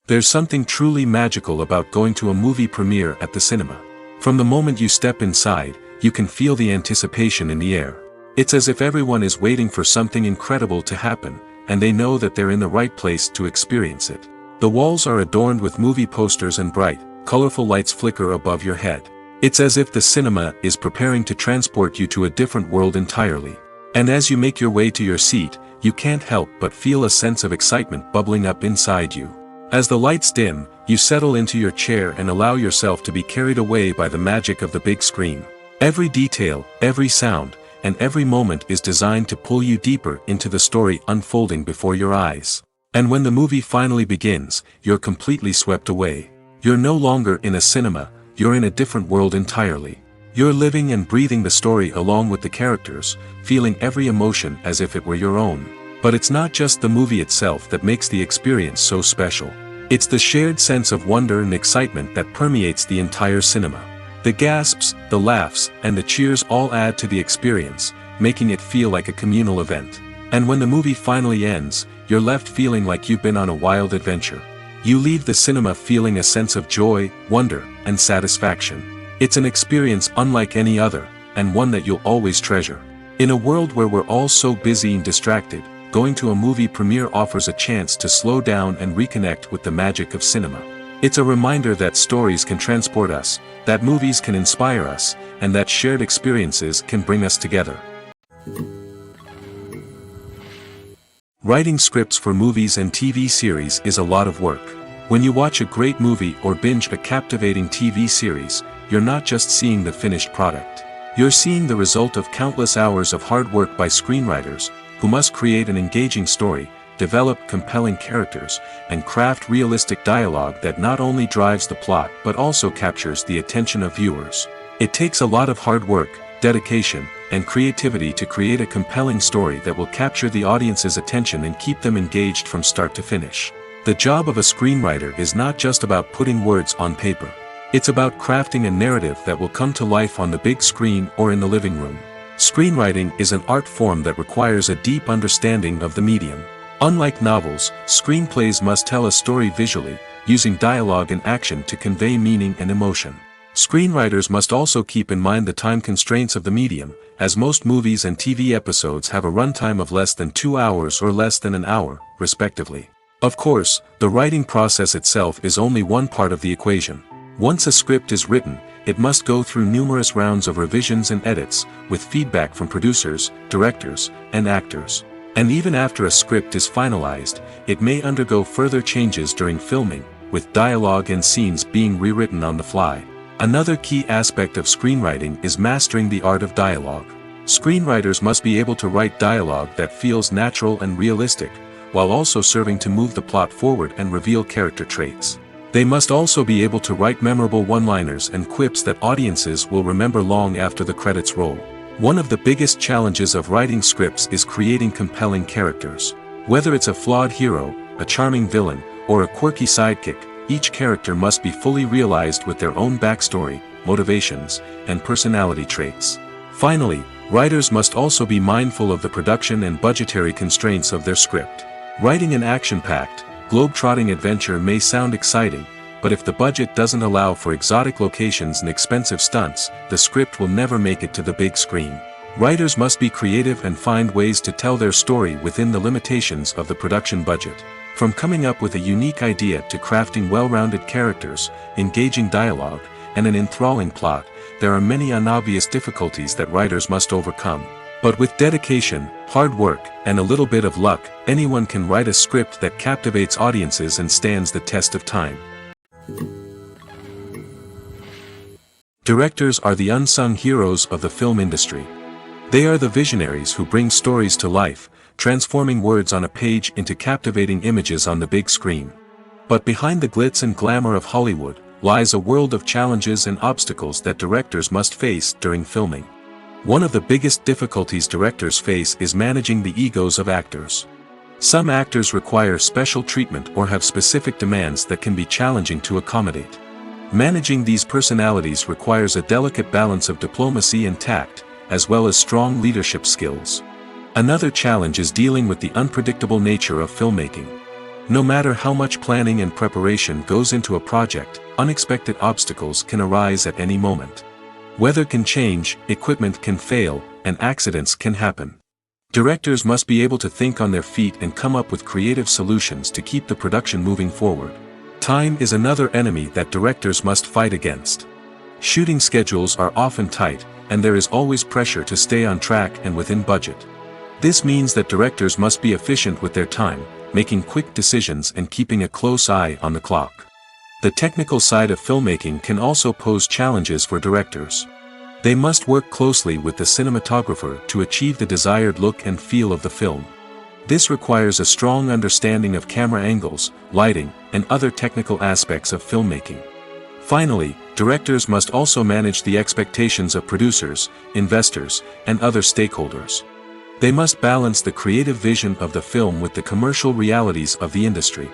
There's something truly magical about going to a movie premiere at the cinema. From the moment you step inside, you can feel the anticipation in the air. It's as if everyone is waiting for something incredible to happen, and they know that they're in the right place to experience it. The walls are adorned with movie posters and bright, colorful lights flicker above your head. It's as if the cinema is preparing to transport you to a different world entirely. And as you make your way to your seat, you can't help but feel a sense of excitement bubbling up inside you. As the lights dim, you settle into your chair and allow yourself to be carried away by the magic of the big screen. Every detail, every sound, and every moment is designed to pull you deeper into the story unfolding before your eyes. And when the movie finally begins, you're completely swept away. You're no longer in a cinema, you're in a different world entirely. You're living and breathing the story along with the characters, feeling every emotion as if it were your own. But it's not just the movie itself that makes the experience so special. It's the shared sense of wonder and excitement that permeates the entire cinema. The gasps, the laughs, and the cheers all add to the experience, making it feel like a communal event. And when the movie finally ends, you're left feeling like you've been on a wild adventure. You leave the cinema feeling a sense of joy, wonder, and satisfaction. It's an experience unlike any other, and one that you'll always treasure. In a world where we're all so busy and distracted, going to a movie premiere offers a chance to slow down and reconnect with the magic of cinema. It's a reminder that stories can transport us, that movies can inspire us, and that shared experiences can bring us together. Writing scripts for movies and TV series is a lot of work. When you watch a great movie or binge a captivating TV series, you're not just seeing the finished product. You're seeing the result of countless hours of hard work by screenwriters, who must create an engaging story, develop compelling characters, and craft realistic dialogue that not only drives the plot but also captures the attention of viewers. It takes a lot of hard work, dedication, and creativity to create a compelling story that will capture the audience's attention and keep them engaged from start to finish. The job of a screenwriter is not just about putting words on paper. It's about crafting a narrative that will come to life on the big screen or in the living room. Screenwriting is an art form that requires a deep understanding of the medium. Unlike novels, screenplays must tell a story visually, using dialogue and action to convey meaning and emotion. Screenwriters must also keep in mind the time constraints of the medium, as most movies and TV episodes have a runtime of less than 2 hours or less than an hour, respectively. Of course, the writing process itself is only one part of the equation. Once a script is written, it must go through numerous rounds of revisions and edits, with feedback from producers, directors, and actors. And even after a script is finalized, it may undergo further changes during filming, with dialogue and scenes being rewritten on the fly. Another key aspect of screenwriting is mastering the art of dialogue. Screenwriters must be able to write dialogue that feels natural and realistic, while also serving to move the plot forward and reveal character traits. They must also be able to write memorable one-liners and quips that audiences will remember long after the credits roll. One of the biggest challenges of writing scripts is creating compelling characters. Whether it's a flawed hero, a charming villain, or a quirky sidekick, each character must be fully realized with their own backstory, motivations, and personality traits. Finally, writers must also be mindful of the production and budgetary constraints of their script. Writing an action-packed, globe-trotting adventure may sound exciting, but if the budget doesn't allow for exotic locations and expensive stunts, the script will never make it to the big screen. Writers must be creative and find ways to tell their story within the limitations of the production budget. From coming up with a unique idea to crafting well-rounded characters, engaging dialogue, and an enthralling plot, there are many unobvious difficulties that writers must overcome. But with dedication, hard work, and a little bit of luck, anyone can write a script that captivates audiences and stands the test of time. Directors are the unsung heroes of the film industry. They are the visionaries who bring stories to life, transforming words on a page into captivating images on the big screen. But behind the glitz and glamour of Hollywood lies a world of challenges and obstacles that directors must face during filming. One of the biggest difficulties directors face is managing the egos of actors. Some actors require special treatment or have specific demands that can be challenging to accommodate. Managing these personalities requires a delicate balance of diplomacy and tact, as well as strong leadership skills. Another challenge is dealing with the unpredictable nature of filmmaking. No matter how much planning and preparation goes into a project, unexpected obstacles can arise at any moment. Weather can change, equipment can fail, and accidents can happen. Directors must be able to think on their feet and come up with creative solutions to keep the production moving forward. Time is another enemy that directors must fight against. Shooting schedules are often tight, and there is always pressure to stay on track and within budget. This means that directors must be efficient with their time, making quick decisions and keeping a close eye on the clock. The technical side of filmmaking can also pose challenges for directors. They must work closely with the cinematographer to achieve the desired look and feel of the film. This requires a strong understanding of camera angles, lighting, and other technical aspects of filmmaking. Finally, directors must also manage the expectations of producers, investors, and other stakeholders. They must balance the creative vision of the film with the commercial realities of the industry.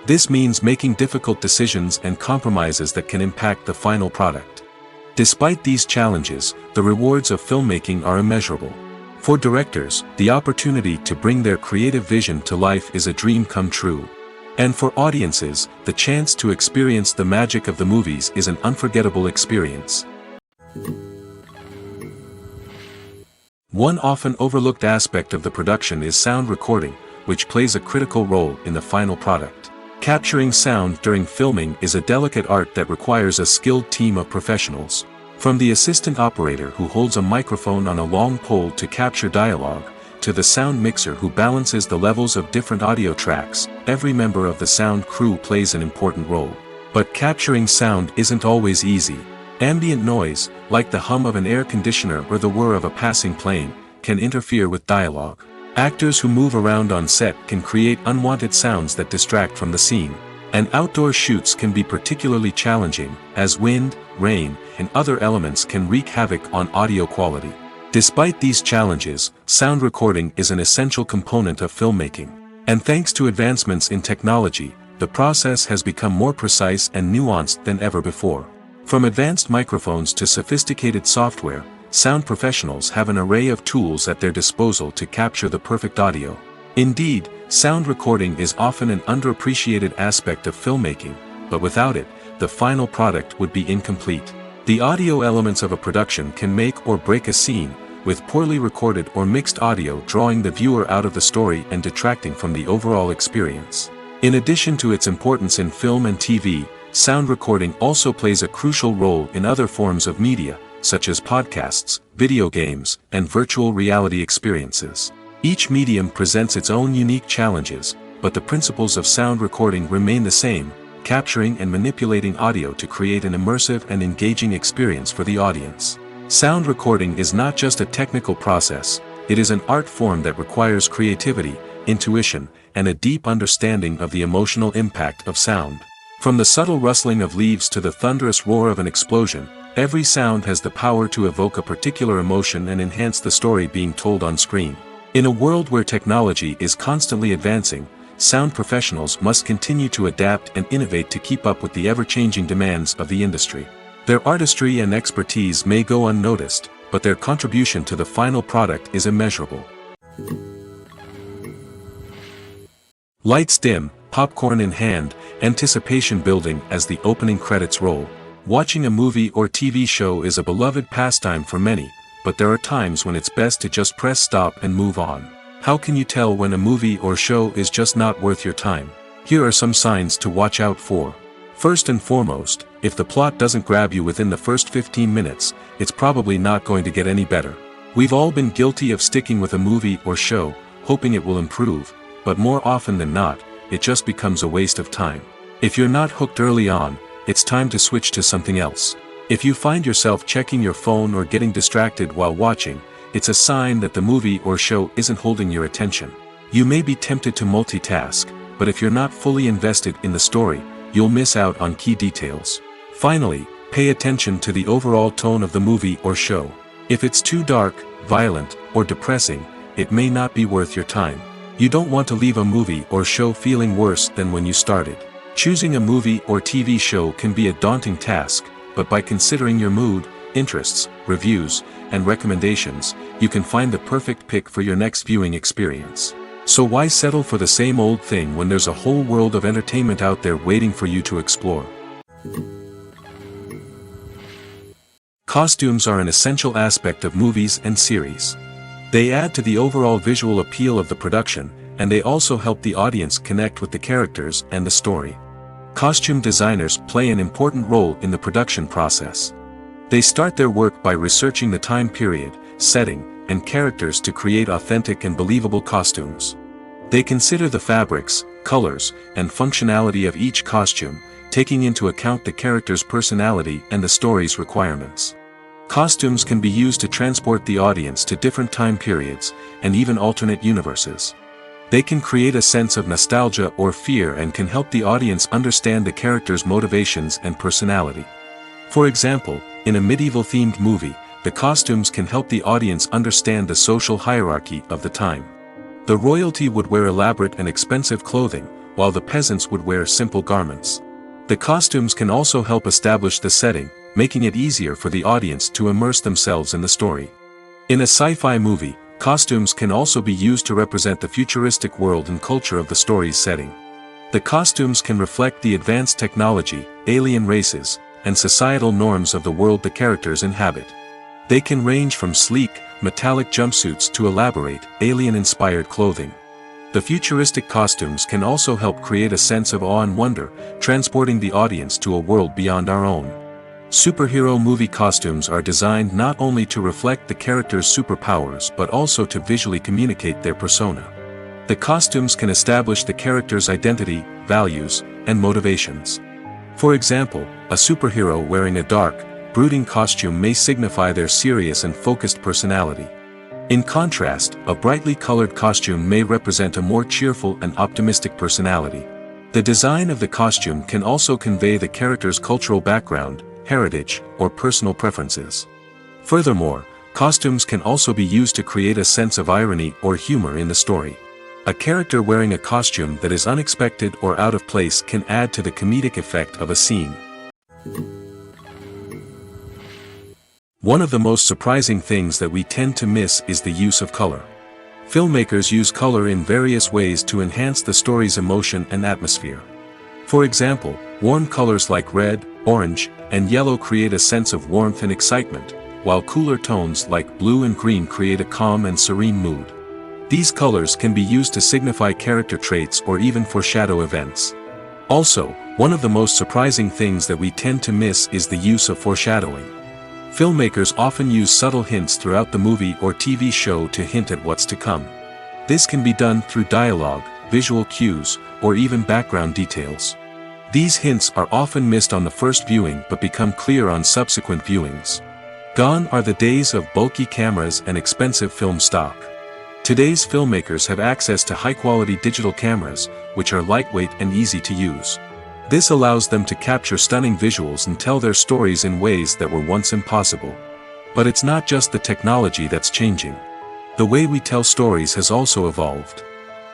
This means making difficult decisions and compromises that can impact the final product. Despite these challenges, the rewards of filmmaking are immeasurable. For directors, the opportunity to bring their creative vision to life is a dream come true. And for audiences, the chance to experience the magic of the movies is an unforgettable experience. One often overlooked aspect of the production is sound recording, which plays a critical role in the final product. Capturing sound during filming is a delicate art that requires a skilled team of professionals. From the assistant operator who holds a microphone on a long pole to capture dialogue, to the sound mixer who balances the levels of different audio tracks, every member of the sound crew plays an important role. But capturing sound isn't always easy. Ambient noise, like the hum of an air conditioner or the whir of a passing plane, can interfere with dialogue. Actors who move around on set can create unwanted sounds that distract from the scene. And outdoor shoots can be particularly challenging, as wind, rain, and other elements can wreak havoc on audio quality. Despite these challenges, sound recording is an essential component of filmmaking. And thanks to advancements in technology, the process has become more precise and nuanced than ever before. From advanced microphones to sophisticated software, sound professionals have an array of tools at their disposal to capture the perfect audio. Indeed, sound recording is often an underappreciated aspect of filmmaking, but without it, the final product would be incomplete. The audio elements of a production can make or break a scene, with poorly recorded or mixed audio drawing the viewer out of the story and detracting from the overall experience. In addition to its importance in film and TV, sound recording also plays a crucial role in other forms of media, such as podcasts, video games, and virtual reality experiences. Each medium presents its own unique challenges, but the principles of sound recording remain the same, capturing and manipulating audio to create an immersive and engaging experience for the audience. Sound recording is not just a technical process, it is an art form that requires creativity, intuition, and a deep understanding of the emotional impact of sound. From the subtle rustling of leaves to the thunderous roar of an explosion, every sound has the power to evoke a particular emotion and enhance the story being told on screen. In a world where technology is constantly advancing, sound professionals must continue to adapt and innovate to keep up with the ever-changing demands of the industry. Their artistry and expertise may go unnoticed, but their contribution to the final product is immeasurable. Lights dim, popcorn in hand, anticipation building as the opening credits roll. Watching a movie or TV show is a beloved pastime for many, but there are times when it's best to just press stop and move on. How can you tell when a movie or show is just not worth your time? Here are some signs to watch out for. First and foremost, if the plot doesn't grab you within the first 15 minutes, it's probably not going to get any better. We've all been guilty of sticking with a movie or show, hoping it will improve, but more often than not, it just becomes a waste of time. If you're not hooked early on, it's time to switch to something else. If you find yourself checking your phone or getting distracted while watching, it's a sign that the movie or show isn't holding your attention. You may be tempted to multitask, but if you're not fully invested in the story, you'll miss out on key details. Finally, pay attention to the overall tone of the movie or show. If it's too dark, violent, or depressing, it may not be worth your time. You don't want to leave a movie or show feeling worse than when you started. Choosing a movie or TV show can be a daunting task, but by considering your mood, interests, reviews, and recommendations, you can find the perfect pick for your next viewing experience. So why settle for the same old thing when there's a whole world of entertainment out there waiting for you to explore? Costumes are an essential aspect of movies and series. They add to the overall visual appeal of the production, and they also help the audience connect with the characters and the story. Costume designers play an important role in the production process. They start their work by researching the time period, setting, and characters to create authentic and believable costumes. They consider the fabrics, colors, and functionality of each costume, taking into account the character's personality and the story's requirements. Costumes can be used to transport the audience to different time periods, and even alternate universes. They can create a sense of nostalgia or fear and can help the audience understand the character's motivations and personality. For example, in a medieval-themed movie, the costumes can help the audience understand the social hierarchy of the time. The royalty would wear elaborate and expensive clothing, while the peasants would wear simple garments. The costumes can also help establish the setting, making it easier for the audience to immerse themselves in the story. In a sci-fi movie, costumes can also be used to represent the futuristic world and culture of the story's setting. The costumes can reflect the advanced technology, alien races, and societal norms of the world the characters inhabit. They can range from sleek, metallic jumpsuits to elaborate, alien-inspired clothing. The futuristic costumes can also help create a sense of awe and wonder, transporting the audience to a world beyond our own. Superhero movie costumes are designed not only to reflect the character's superpowers but also to visually communicate their persona. The costumes can establish the character's identity, values, and motivations. For example, a superhero wearing a dark, brooding costume may signify their serious and focused personality. In contrast, a brightly colored costume may represent a more cheerful and optimistic personality. The design of the costume can also convey the character's cultural background, heritage, or personal preferences. Furthermore, costumes can also be used to create a sense of irony or humor in the story. A character wearing a costume that is unexpected or out of place can add to the comedic effect of a scene. One of the most surprising things that we tend to miss is the use of color. Filmmakers use color in various ways to enhance the story's emotion and atmosphere. For example, warm colors like red, orange, and yellow create a sense of warmth and excitement, while cooler tones like blue and green create a calm and serene mood. These colors can be used to signify character traits or even foreshadow events. Also, one of the most surprising things that we tend to miss is the use of foreshadowing. Filmmakers often use subtle hints throughout the movie or TV show to hint at what's to come. This can be done through dialogue, visual cues, or even background details. These hints are often missed on the first viewing but become clear on subsequent viewings. Gone are the days of bulky cameras and expensive film stock. Today's filmmakers have access to high-quality digital cameras, which are lightweight and easy to use. This allows them to capture stunning visuals and tell their stories in ways that were once impossible. But it's not just the technology that's changing. The way we tell stories has also evolved.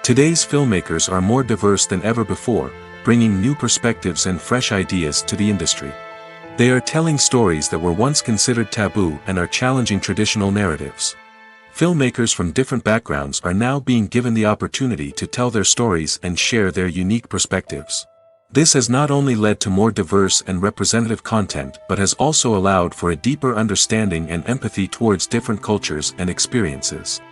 Today's filmmakers are more diverse than ever before, bringing new perspectives and fresh ideas to the industry. They are telling stories that were once considered taboo and are challenging traditional narratives. Filmmakers from different backgrounds are now being given the opportunity to tell their stories and share their unique perspectives. This has not only led to more diverse and representative content but has also allowed for a deeper understanding and empathy towards different cultures and experiences.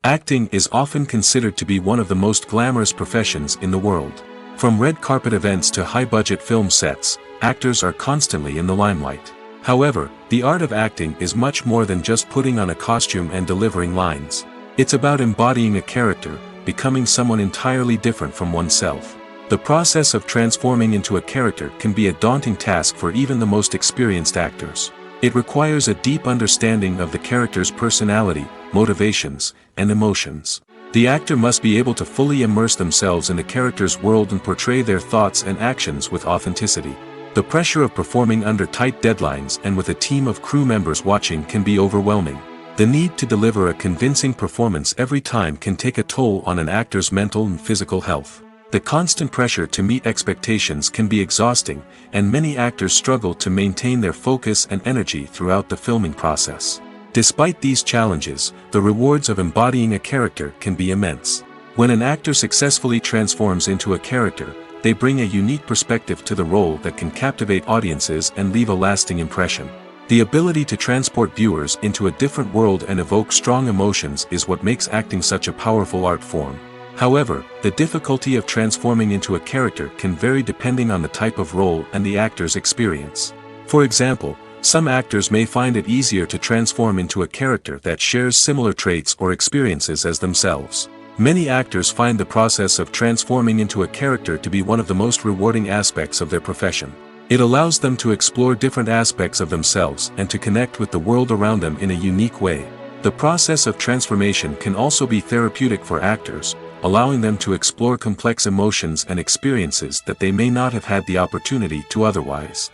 Acting is often considered to be one of the most glamorous professions in the world. From red carpet events to high-budget film sets, actors are constantly in the limelight. However, the art of acting is much more than just putting on a costume and delivering lines. It's about embodying a character, becoming someone entirely different from oneself. The process of transforming into a character can be a daunting task for even the most experienced actors. It requires a deep understanding of the character's personality, motivations, and emotions. The actor must be able to fully immerse themselves in the character's world and portray their thoughts and actions with authenticity. The pressure of performing under tight deadlines and with a team of crew members watching can be overwhelming. The need to deliver a convincing performance every time can take a toll on an actor's mental and physical health. The constant pressure to meet expectations can be exhausting, and many actors struggle to maintain their focus and energy throughout the filming process. Despite these challenges, the rewards of embodying a character can be immense. When an actor successfully transforms into a character, they bring a unique perspective to the role that can captivate audiences and leave a lasting impression. The ability to transport viewers into a different world and evoke strong emotions is what makes acting such a powerful art form. However, the difficulty of transforming into a character can vary depending on the type of role and the actor's experience. For example, some actors may find it easier to transform into a character that shares similar traits or experiences as themselves. Many actors find the process of transforming into a character to be one of the most rewarding aspects of their profession. It allows them to explore different aspects of themselves and to connect with the world around them in a unique way. The process of transformation can also be therapeutic for actors, allowing them to explore complex emotions and experiences that they may not have had the opportunity to otherwise.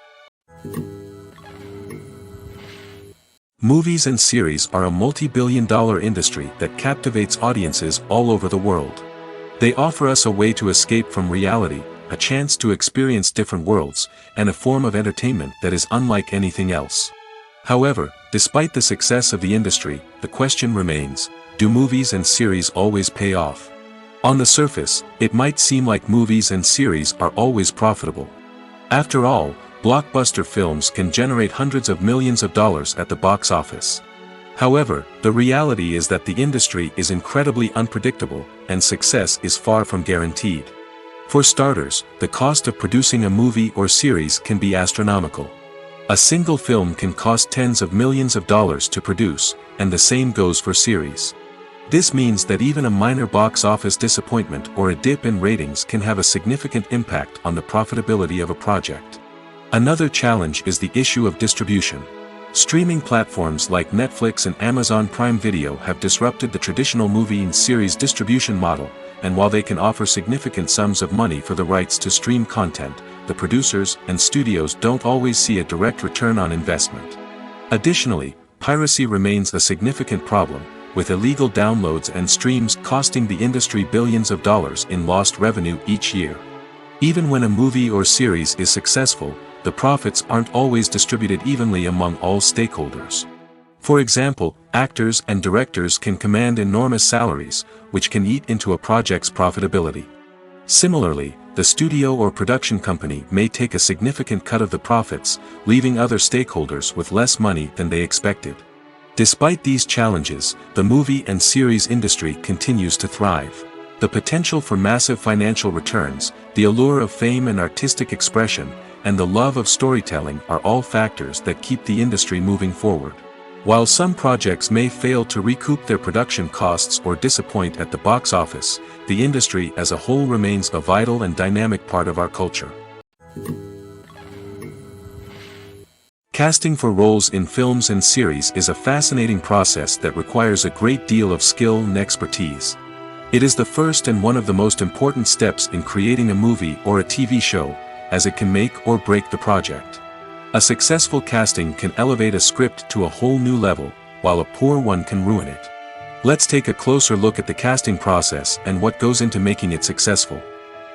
Movies and series are a multi-billion-dollar industry that captivates audiences all over the world. They offer us a way to escape from reality, a chance to experience different worlds, and a form of entertainment that is unlike anything else. However, despite the success of the industry, the question remains, do movies and series always pay off? On the surface, it might seem like movies and series are always profitable. After all, blockbuster films can generate hundreds of millions of dollars at the box office. However, the reality is that the industry is incredibly unpredictable, and success is far from guaranteed. For starters, the cost of producing a movie or series can be astronomical. A single film can cost tens of millions of dollars to produce, and the same goes for series. This means that even a minor box office disappointment or a dip in ratings can have a significant impact on the profitability of a project. Another challenge is the issue of distribution. Streaming platforms like Netflix and Amazon Prime Video have disrupted the traditional movie and series distribution model, and while they can offer significant sums of money for the rights to stream content, the producers and studios don't always see a direct return on investment. Additionally, piracy remains a significant problem, with illegal downloads and streams costing the industry billions of dollars in lost revenue each year. Even when a movie or series is successful, the profits aren't always distributed evenly among all stakeholders. For example, actors and directors can command enormous salaries, which can eat into a project's profitability. Similarly, the studio or production company may take a significant cut of the profits, leaving other stakeholders with less money than they expected. Despite these challenges, the movie and series industry continues to thrive. The potential for massive financial returns, the allure of fame and artistic expression, and the love of storytelling are all factors that keep the industry moving forward. While some projects may fail to recoup their production costs or disappoint at the box office, the industry as a whole remains a vital and dynamic part of our culture. Casting for roles in films and series is a fascinating process that requires a great deal of skill and expertise. It is the first and one of the most important steps in creating a movie or a TV show, as it can make or break the project. A successful casting can elevate a script to a whole new level, while a poor one can ruin it. Let's take a closer look at the casting process and what goes into making it successful.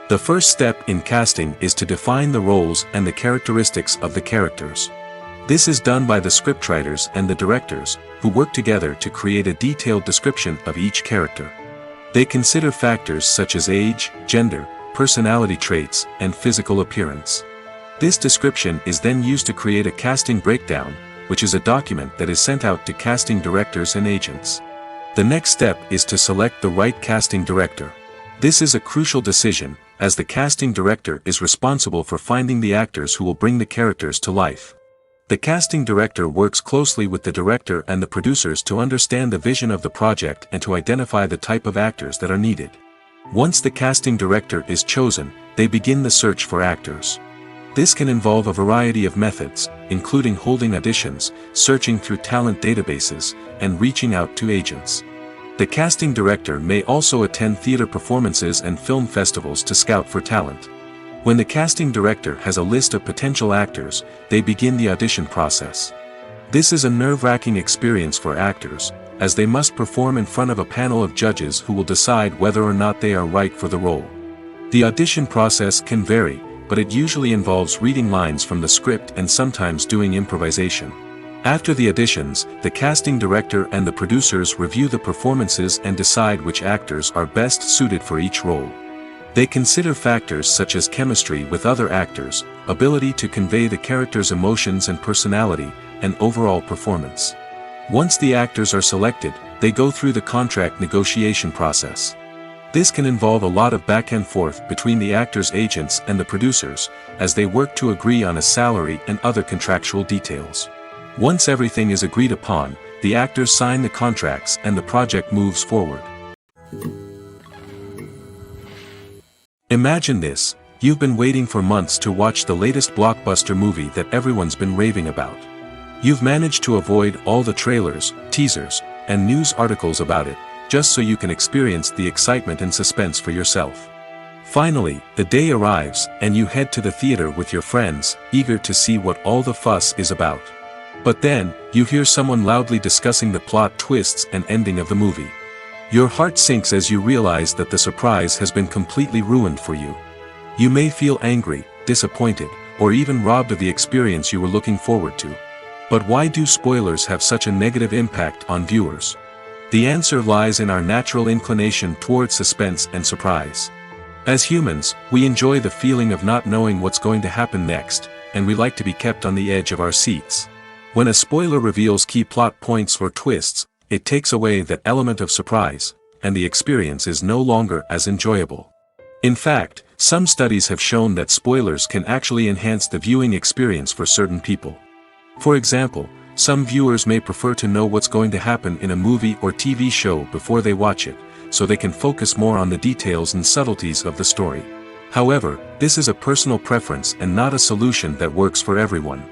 The first step in casting is to define the roles and the characteristics of the characters. This is done by the scriptwriters and the directors, who work together to create a detailed description of each character. They consider factors such as age, gender, personality traits, and physical appearance. This description is then used to create a casting breakdown, which is a document that is sent out to casting directors and agents. The next step is to select the right casting director. This is a crucial decision, as the casting director is responsible for finding the actors who will bring the characters to life. The casting director works closely with the director and the producers to understand the vision of the project and to identify the type of actors that are needed. Once the casting director is chosen, they begin the search for actors. This can involve a variety of methods, including holding auditions, searching through talent databases, and reaching out to agents. The casting director may also attend theater performances and film festivals to scout for talent. When the casting director has a list of potential actors, they begin the audition process. This is a nerve-wracking experience for actors, as they must perform in front of a panel of judges who will decide whether or not they are right for the role. The audition process can vary, but it usually involves reading lines from the script and sometimes doing improvisation. After the auditions, the casting director and the producers review the performances and decide which actors are best suited for each role. They consider factors such as chemistry with other actors, ability to convey the character's emotions and personality, and overall performance. Once the actors are selected, they go through the contract negotiation process. This can involve a lot of back and forth between the actors' agents and the producers, as they work to agree on a salary and other contractual details. Once everything is agreed upon, the actors sign the contracts and the project moves forward. Imagine this: you've been waiting for months to watch the latest blockbuster movie that everyone's been raving about. You've managed to avoid all the trailers, teasers, and news articles about it, just so you can experience the excitement and suspense for yourself. Finally, the day arrives, and you head to the theater with your friends, eager to see what all the fuss is about. But then, you hear someone loudly discussing the plot twists and ending of the movie. Your heart sinks as you realize that the surprise has been completely ruined for you. You may feel angry, disappointed, or even robbed of the experience you were looking forward to. But why do spoilers have such a negative impact on viewers? The answer lies in our natural inclination towards suspense and surprise. As humans, we enjoy the feeling of not knowing what's going to happen next, and we like to be kept on the edge of our seats. When a spoiler reveals key plot points or twists, it takes away that element of surprise, and the experience is no longer as enjoyable. In fact, some studies have shown that spoilers can actually enhance the viewing experience for certain people. For example, some viewers may prefer to know what's going to happen in a movie or TV show before they watch it, so they can focus more on the details and subtleties of the story. However, this is a personal preference and not a solution that works for everyone.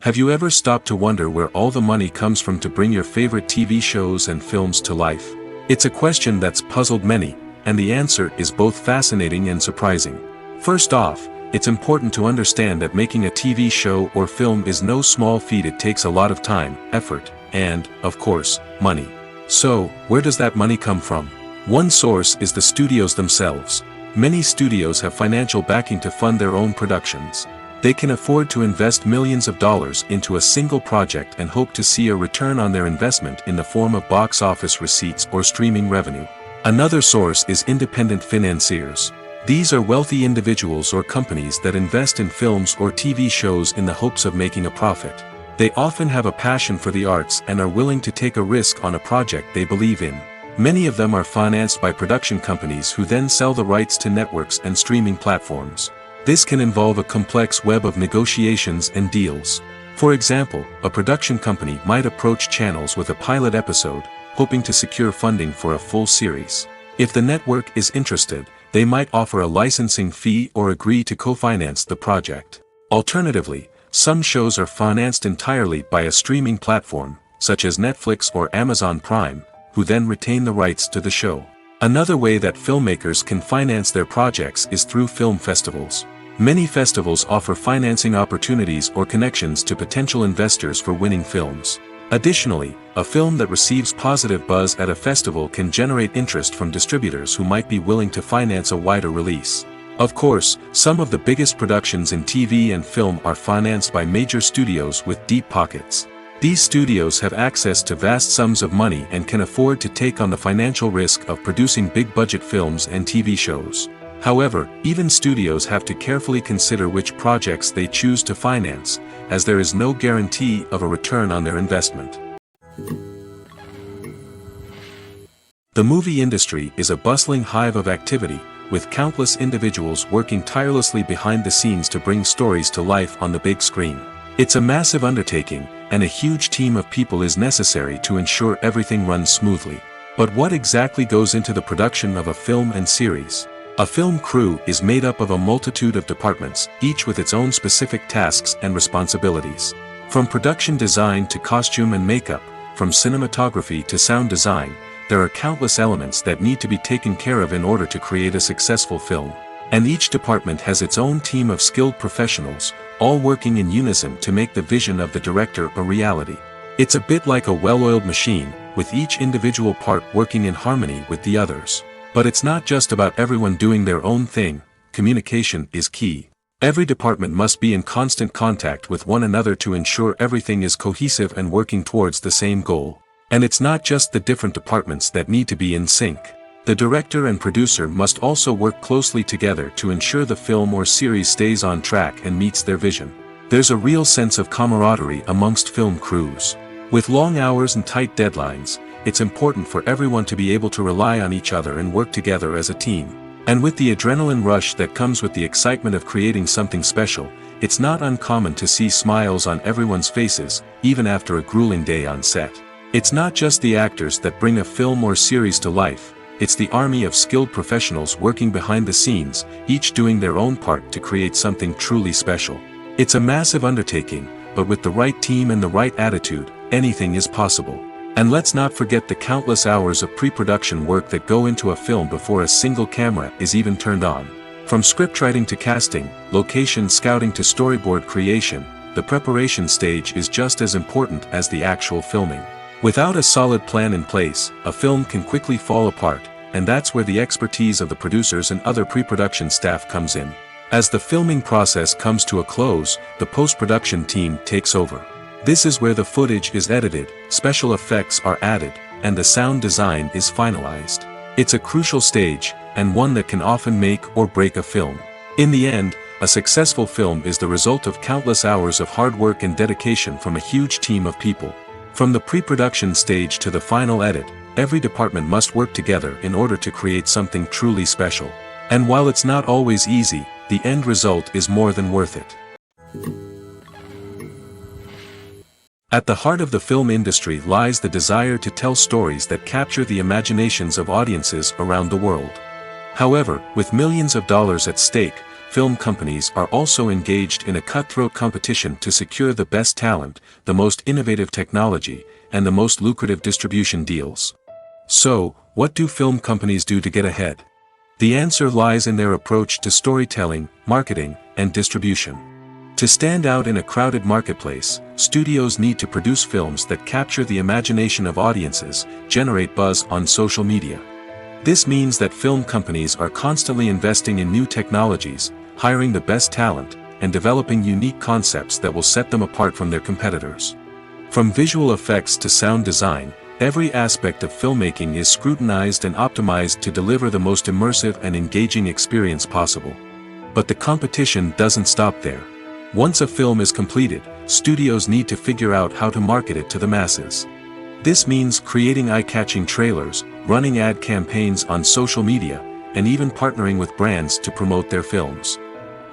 Have you ever stopped to wonder where all the money comes from to bring your favorite TV shows and films to life? It's a question that's puzzled many, and the answer is both fascinating and surprising. First off, it's important to understand that making a TV show or film is no small feat. It takes a lot of time, effort, and, of course, money. So, where does that money come from? One source is the studios themselves. Many studios have financial backing to fund their own productions. They can afford to invest millions of dollars into a single project and hope to see a return on their investment in the form of box office receipts or streaming revenue. Another source is independent financiers. These are wealthy individuals or companies that invest in films or TV shows in the hopes of making a profit. They often have a passion for the arts and are willing to take a risk on a project they believe in. Many of them are financed by production companies who then sell the rights to networks and streaming platforms. This can involve a complex web of negotiations and deals. For example, a production company might approach channels with a pilot episode, hoping to secure funding for a full series. If the network is interested, they might offer a licensing fee or agree to co-finance the project. Alternatively, some shows are financed entirely by a streaming platform, such as Netflix or Amazon Prime, who then retain the rights to the show. Another way that filmmakers can finance their projects is through film festivals. Many festivals offer financing opportunities or connections to potential investors for winning films. Additionally, a film that receives positive buzz at a festival can generate interest from distributors who might be willing to finance a wider release. Of course, some of the biggest productions in TV and film are financed by major studios with deep pockets. These studios have access to vast sums of money and can afford to take on the financial risk of producing big-budget films and TV shows. However, even studios have to carefully consider which projects they choose to finance, as there is no guarantee of a return on their investment. The movie industry is a bustling hive of activity, with countless individuals working tirelessly behind the scenes to bring stories to life on the big screen. It's a massive undertaking, and a huge team of people is necessary to ensure everything runs smoothly. But what exactly goes into the production of a film and series? A film crew is made up of a multitude of departments, each with its own specific tasks and responsibilities. From production design to costume and makeup, from cinematography to sound design, there are countless elements that need to be taken care of in order to create a successful film. And each department has its own team of skilled professionals, all working in unison to make the vision of the director a reality. It's a bit like a well-oiled machine, with each individual part working in harmony with the others. But it's not just about everyone doing their own thing. Communication is key. Every department must be in constant contact with one another to ensure everything is cohesive and working towards the same goal. And it's not just the different departments that need to be in sync. The director and producer must also work closely together to ensure the film or series stays on track and meets their vision. There's a real sense of camaraderie amongst film crews. With long hours and tight deadlines, it's important for everyone to be able to rely on each other and work together as a team. And with the adrenaline rush that comes with the excitement of creating something special, it's not uncommon to see smiles on everyone's faces, even after a grueling day on set. It's not just the actors that bring a film or series to life, it's the army of skilled professionals working behind the scenes, each doing their own part to create something truly special. It's a massive undertaking, but with the right team and the right attitude, anything is possible. And let's not forget the countless hours of pre-production work that go into a film before a single camera is even turned on. From scriptwriting to casting, location scouting to storyboard creation, the preparation stage is just as important as the actual filming. Without a solid plan in place, a film can quickly fall apart, and that's where the expertise of the producers and other pre-production staff comes in. As the filming process comes to a close, the post-production team takes over. This is where the footage is edited, special effects are added, and the sound design is finalized. It's a crucial stage, and one that can often make or break a film. In the end, A successful film is the result of countless hours of hard work and dedication from a huge team of people. From the pre-production stage to the final edit, every department must work together in order to create something truly special. And while it's not always easy, the end result is more than worth it. At the heart of the film industry lies the desire to tell stories that capture the imaginations of audiences around the world. However, with millions of dollars at stake, film companies are also engaged in a cutthroat competition to secure the best talent, the most innovative technology, and the most lucrative distribution deals. So, what do film companies do to get ahead? The answer lies in their approach to storytelling, marketing, and distribution. To stand out in a crowded marketplace, studios need to produce films that capture the imagination of audiences, generate buzz on social media. This means that film companies are constantly investing in new technologies, hiring the best talent, and developing unique concepts that will set them apart from their competitors. From visual effects to sound design, every aspect of filmmaking is scrutinized and optimized to deliver the most immersive and engaging experience possible. But the competition doesn't stop there. Once a film is completed, studios need to figure out how to market it to the masses. This means creating eye-catching trailers, running ad campaigns on social media, and even partnering with brands to promote their films.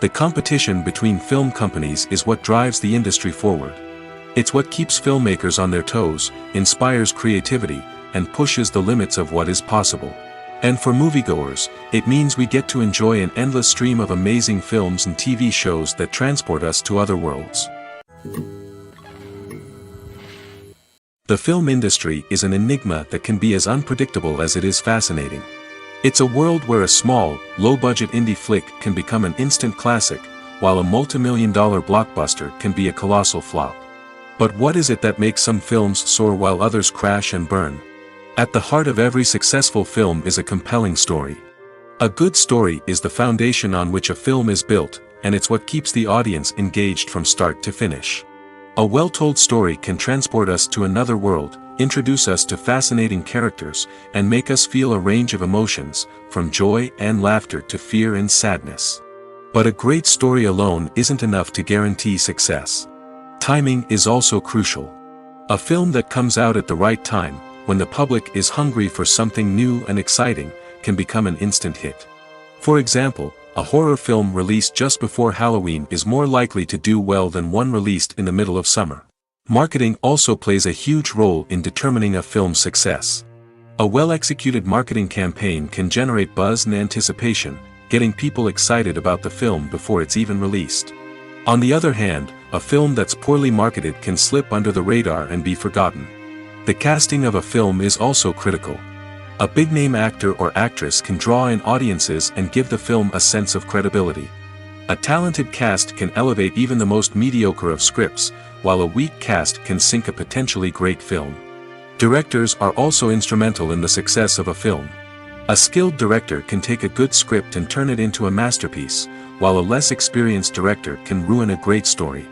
The competition between film companies is what drives the industry forward. It's what keeps filmmakers on their toes, inspires creativity, and pushes the limits of what is possible. And for moviegoers, it means we get to enjoy an endless stream of amazing films and TV shows that transport us to other worlds. The film industry is an enigma that can be as unpredictable as it is fascinating. It's a world where a small, low-budget indie flick can become an instant classic, while a multi-million-dollar blockbuster can be a colossal flop. But what is it that makes some films soar while others crash and burn? At the heart of every successful film is a compelling story. A good story is the foundation on which a film is built, and it's what keeps the audience engaged from start to finish. A well-told story can transport us to another world, introduce us to fascinating characters, and make us feel a range of emotions, from joy and laughter to fear and sadness. But a great story alone isn't enough to guarantee success. Timing is also crucial. A film that comes out at the right time, when the public is hungry for something new and exciting, can become an instant hit. For example, a horror film released just before Halloween is more likely to do well than one released in the middle of summer. Marketing also plays a huge role in determining a film's success. A well-executed marketing campaign can generate buzz and anticipation, getting people excited about the film before it's even released. On the other hand, a film that's poorly marketed can slip under the radar and be forgotten. The casting of a film is also critical. A big-name actor or actress can draw in audiences and give the film a sense of credibility. A talented cast can elevate even the most mediocre of scripts, while a weak cast can sink a potentially great film. Directors are also instrumental in the success of a film. A skilled director can take a good script and turn it into a masterpiece, while a less experienced director can ruin a great story.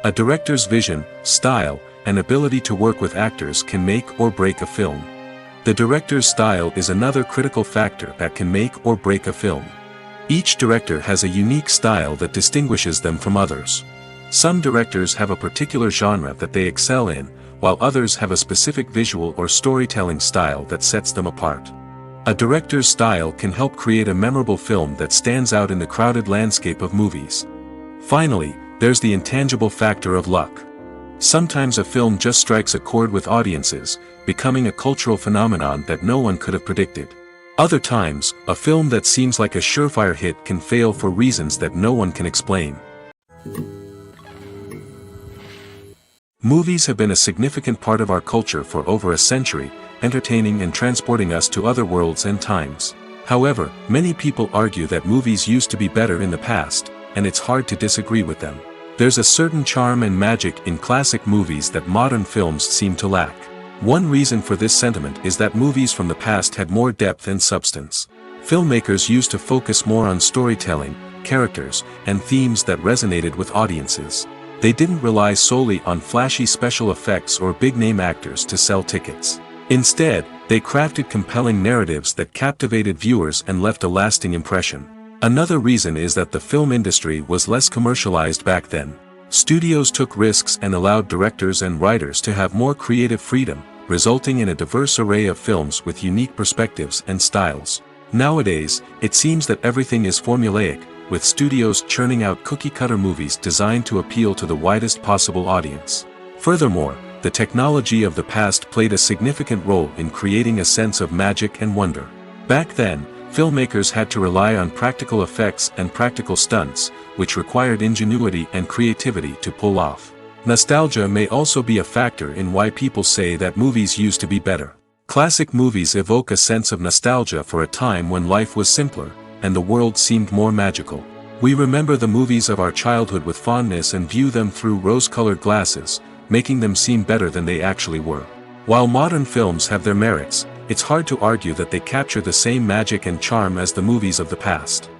A director's vision, style, and ability to work with actors can make or break a film. The director's style is another critical factor that can make or break a film. Each director has a unique style that distinguishes them from others. Some directors have a particular genre that they excel in, while others have a specific visual or storytelling style that sets them apart. A director's style can help create a memorable film that stands out in the crowded landscape of movies. Finally, there's the intangible factor of luck. Sometimes a film just strikes a chord with audiences, becoming a cultural phenomenon that no one could have predicted. Other times, a film that seems like a surefire hit can fail for reasons that no one can explain. Movies have been a significant part of our culture for over a century, entertaining and transporting us to other worlds and times. However, many people argue that movies used to be better in the past, and it's hard to disagree with them. There's a certain charm and magic in classic movies that modern films seem to lack. One reason for this sentiment is that movies from the past had more depth and substance. Filmmakers used to focus more on storytelling, characters, and themes that resonated with audiences. They didn't rely solely on flashy special effects or big-name actors to sell tickets. Instead, they crafted compelling narratives that captivated viewers and left a lasting impression. Another reason is that the film industry was less commercialized back then. Studios took risks and allowed directors and writers to have more creative freedom, resulting in a diverse array of films with unique perspectives and styles. Nowadays, it seems that everything is formulaic, with studios churning out cookie-cutter movies designed to appeal to the widest possible audience. Furthermore, the technology of the past played a significant role in creating a sense of magic and wonder. Back then, filmmakers had to rely on practical effects and practical stunts, which required ingenuity and creativity to pull off. Nostalgia may also be a factor in why people say that movies used to be better. Classic movies evoke a sense of nostalgia for a time when life was simpler, and the world seemed more magical. We remember the movies of our childhood with fondness and view them through rose-colored glasses, making them seem better than they actually were. While modern films have their merits, it's hard to argue that they capture the same magic and charm as the movies of the past.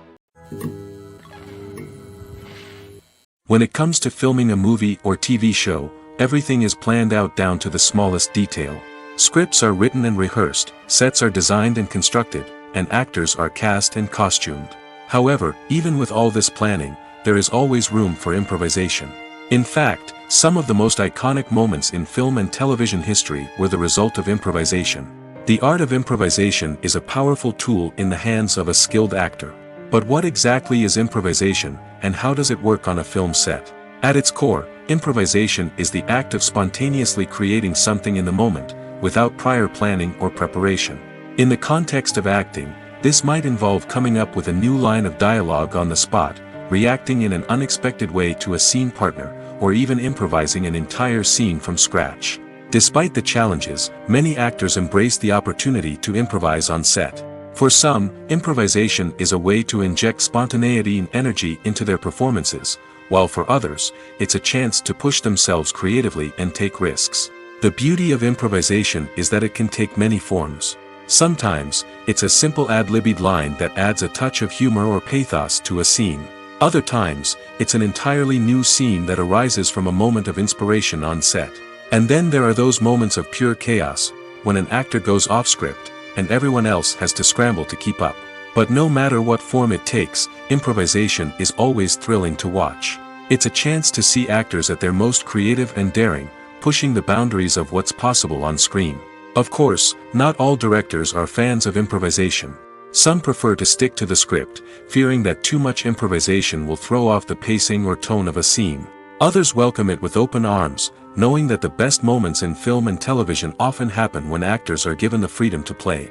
When it comes to filming a movie or TV show, everything is planned out down to the smallest detail. Scripts are written and rehearsed, sets are designed and constructed, and actors are cast and costumed. However, even with all this planning, there is always room for improvisation. In fact, some of the most iconic moments in film and television history were the result of improvisation. The art of improvisation is a powerful tool in the hands of a skilled actor. But what exactly is improvisation, and how does it work on a film set? At its core, improvisation is the act of spontaneously creating something in the moment, without prior planning or preparation. In the context of acting, this might involve coming up with a new line of dialogue on the spot, reacting in an unexpected way to a scene partner, or even improvising an entire scene from scratch. Despite the challenges, many actors embrace the opportunity to improvise on set. For some, improvisation is a way to inject spontaneity and energy into their performances, while for others, it's a chance to push themselves creatively and take risks. The beauty of improvisation is that it can take many forms. Sometimes, it's a simple ad-libbed line that adds a touch of humor or pathos to a scene. Other times, it's an entirely new scene that arises from a moment of inspiration on set. And then there are those moments of pure chaos, when an actor goes off script, and everyone else has to scramble to keep up. But no matter what form it takes, improvisation is always thrilling to watch. It's a chance to see actors at their most creative and daring, pushing the boundaries of what's possible on screen. Of course, not all directors are fans of improvisation. Some prefer to stick to the script, fearing that too much improvisation will throw off the pacing or tone of a scene. Others welcome it with open arms, knowing that the best moments in film and television often happen when actors are given the freedom to play.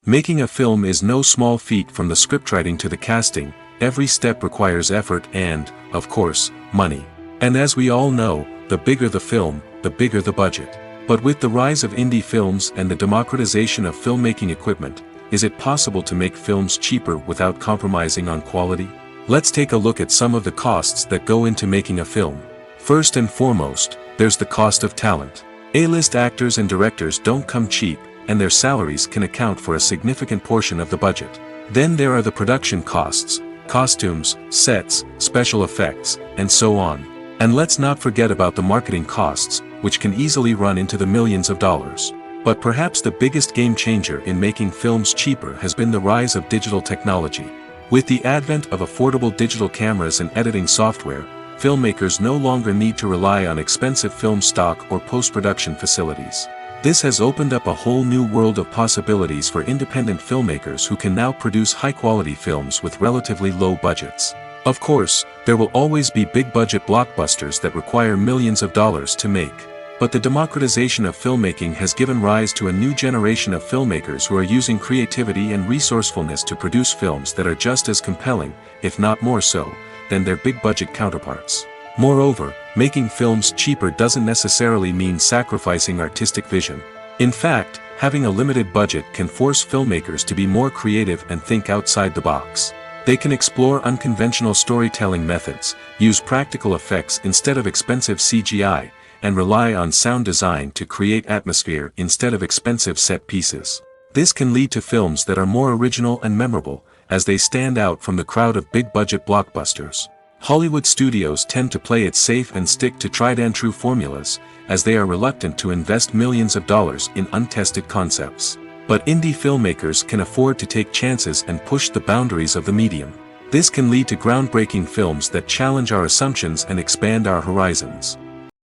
Making a film is no small feat. From the scriptwriting to the casting, every step requires effort and, of course, money. And as we all know, the bigger the film, the bigger the budget. But with the rise of indie films and the democratization of filmmaking equipment, is it possible to make films cheaper without compromising on quality? Let's take a look at some of the costs that go into making a film. First and foremost, there's the cost of talent. A-list actors and directors don't come cheap, and their salaries can account for a significant portion of the budget. Then there are the production costs, costumes, sets, special effects, and so on. And let's not forget about the marketing costs, which can easily run into the millions of dollars. But perhaps the biggest game changer in making films cheaper has been the rise of digital technology. With the advent of affordable digital cameras and editing software, filmmakers no longer need to rely on expensive film stock or post-production facilities. This has opened up a whole new world of possibilities for independent filmmakers who can now produce high-quality films with relatively low budgets. Of course, there will always be big-budget blockbusters that require millions of dollars to make. But the democratization of filmmaking has given rise to a new generation of filmmakers who are using creativity and resourcefulness to produce films that are just as compelling, if not more so, than their big-budget counterparts. Moreover, making films cheaper doesn't necessarily mean sacrificing artistic vision. In fact, having a limited budget can force filmmakers to be more creative and think outside the box. They can explore unconventional storytelling methods, use practical effects instead of expensive CGI, and rely on sound design to create atmosphere instead of expensive set pieces. This can lead to films that are more original and memorable, as they stand out from the crowd of big-budget blockbusters. Hollywood studios tend to play it safe and stick to tried-and-true formulas, as they are reluctant to invest millions of dollars in untested concepts. But indie filmmakers can afford to take chances and push the boundaries of the medium. This can lead to groundbreaking films that challenge our assumptions and expand our horizons.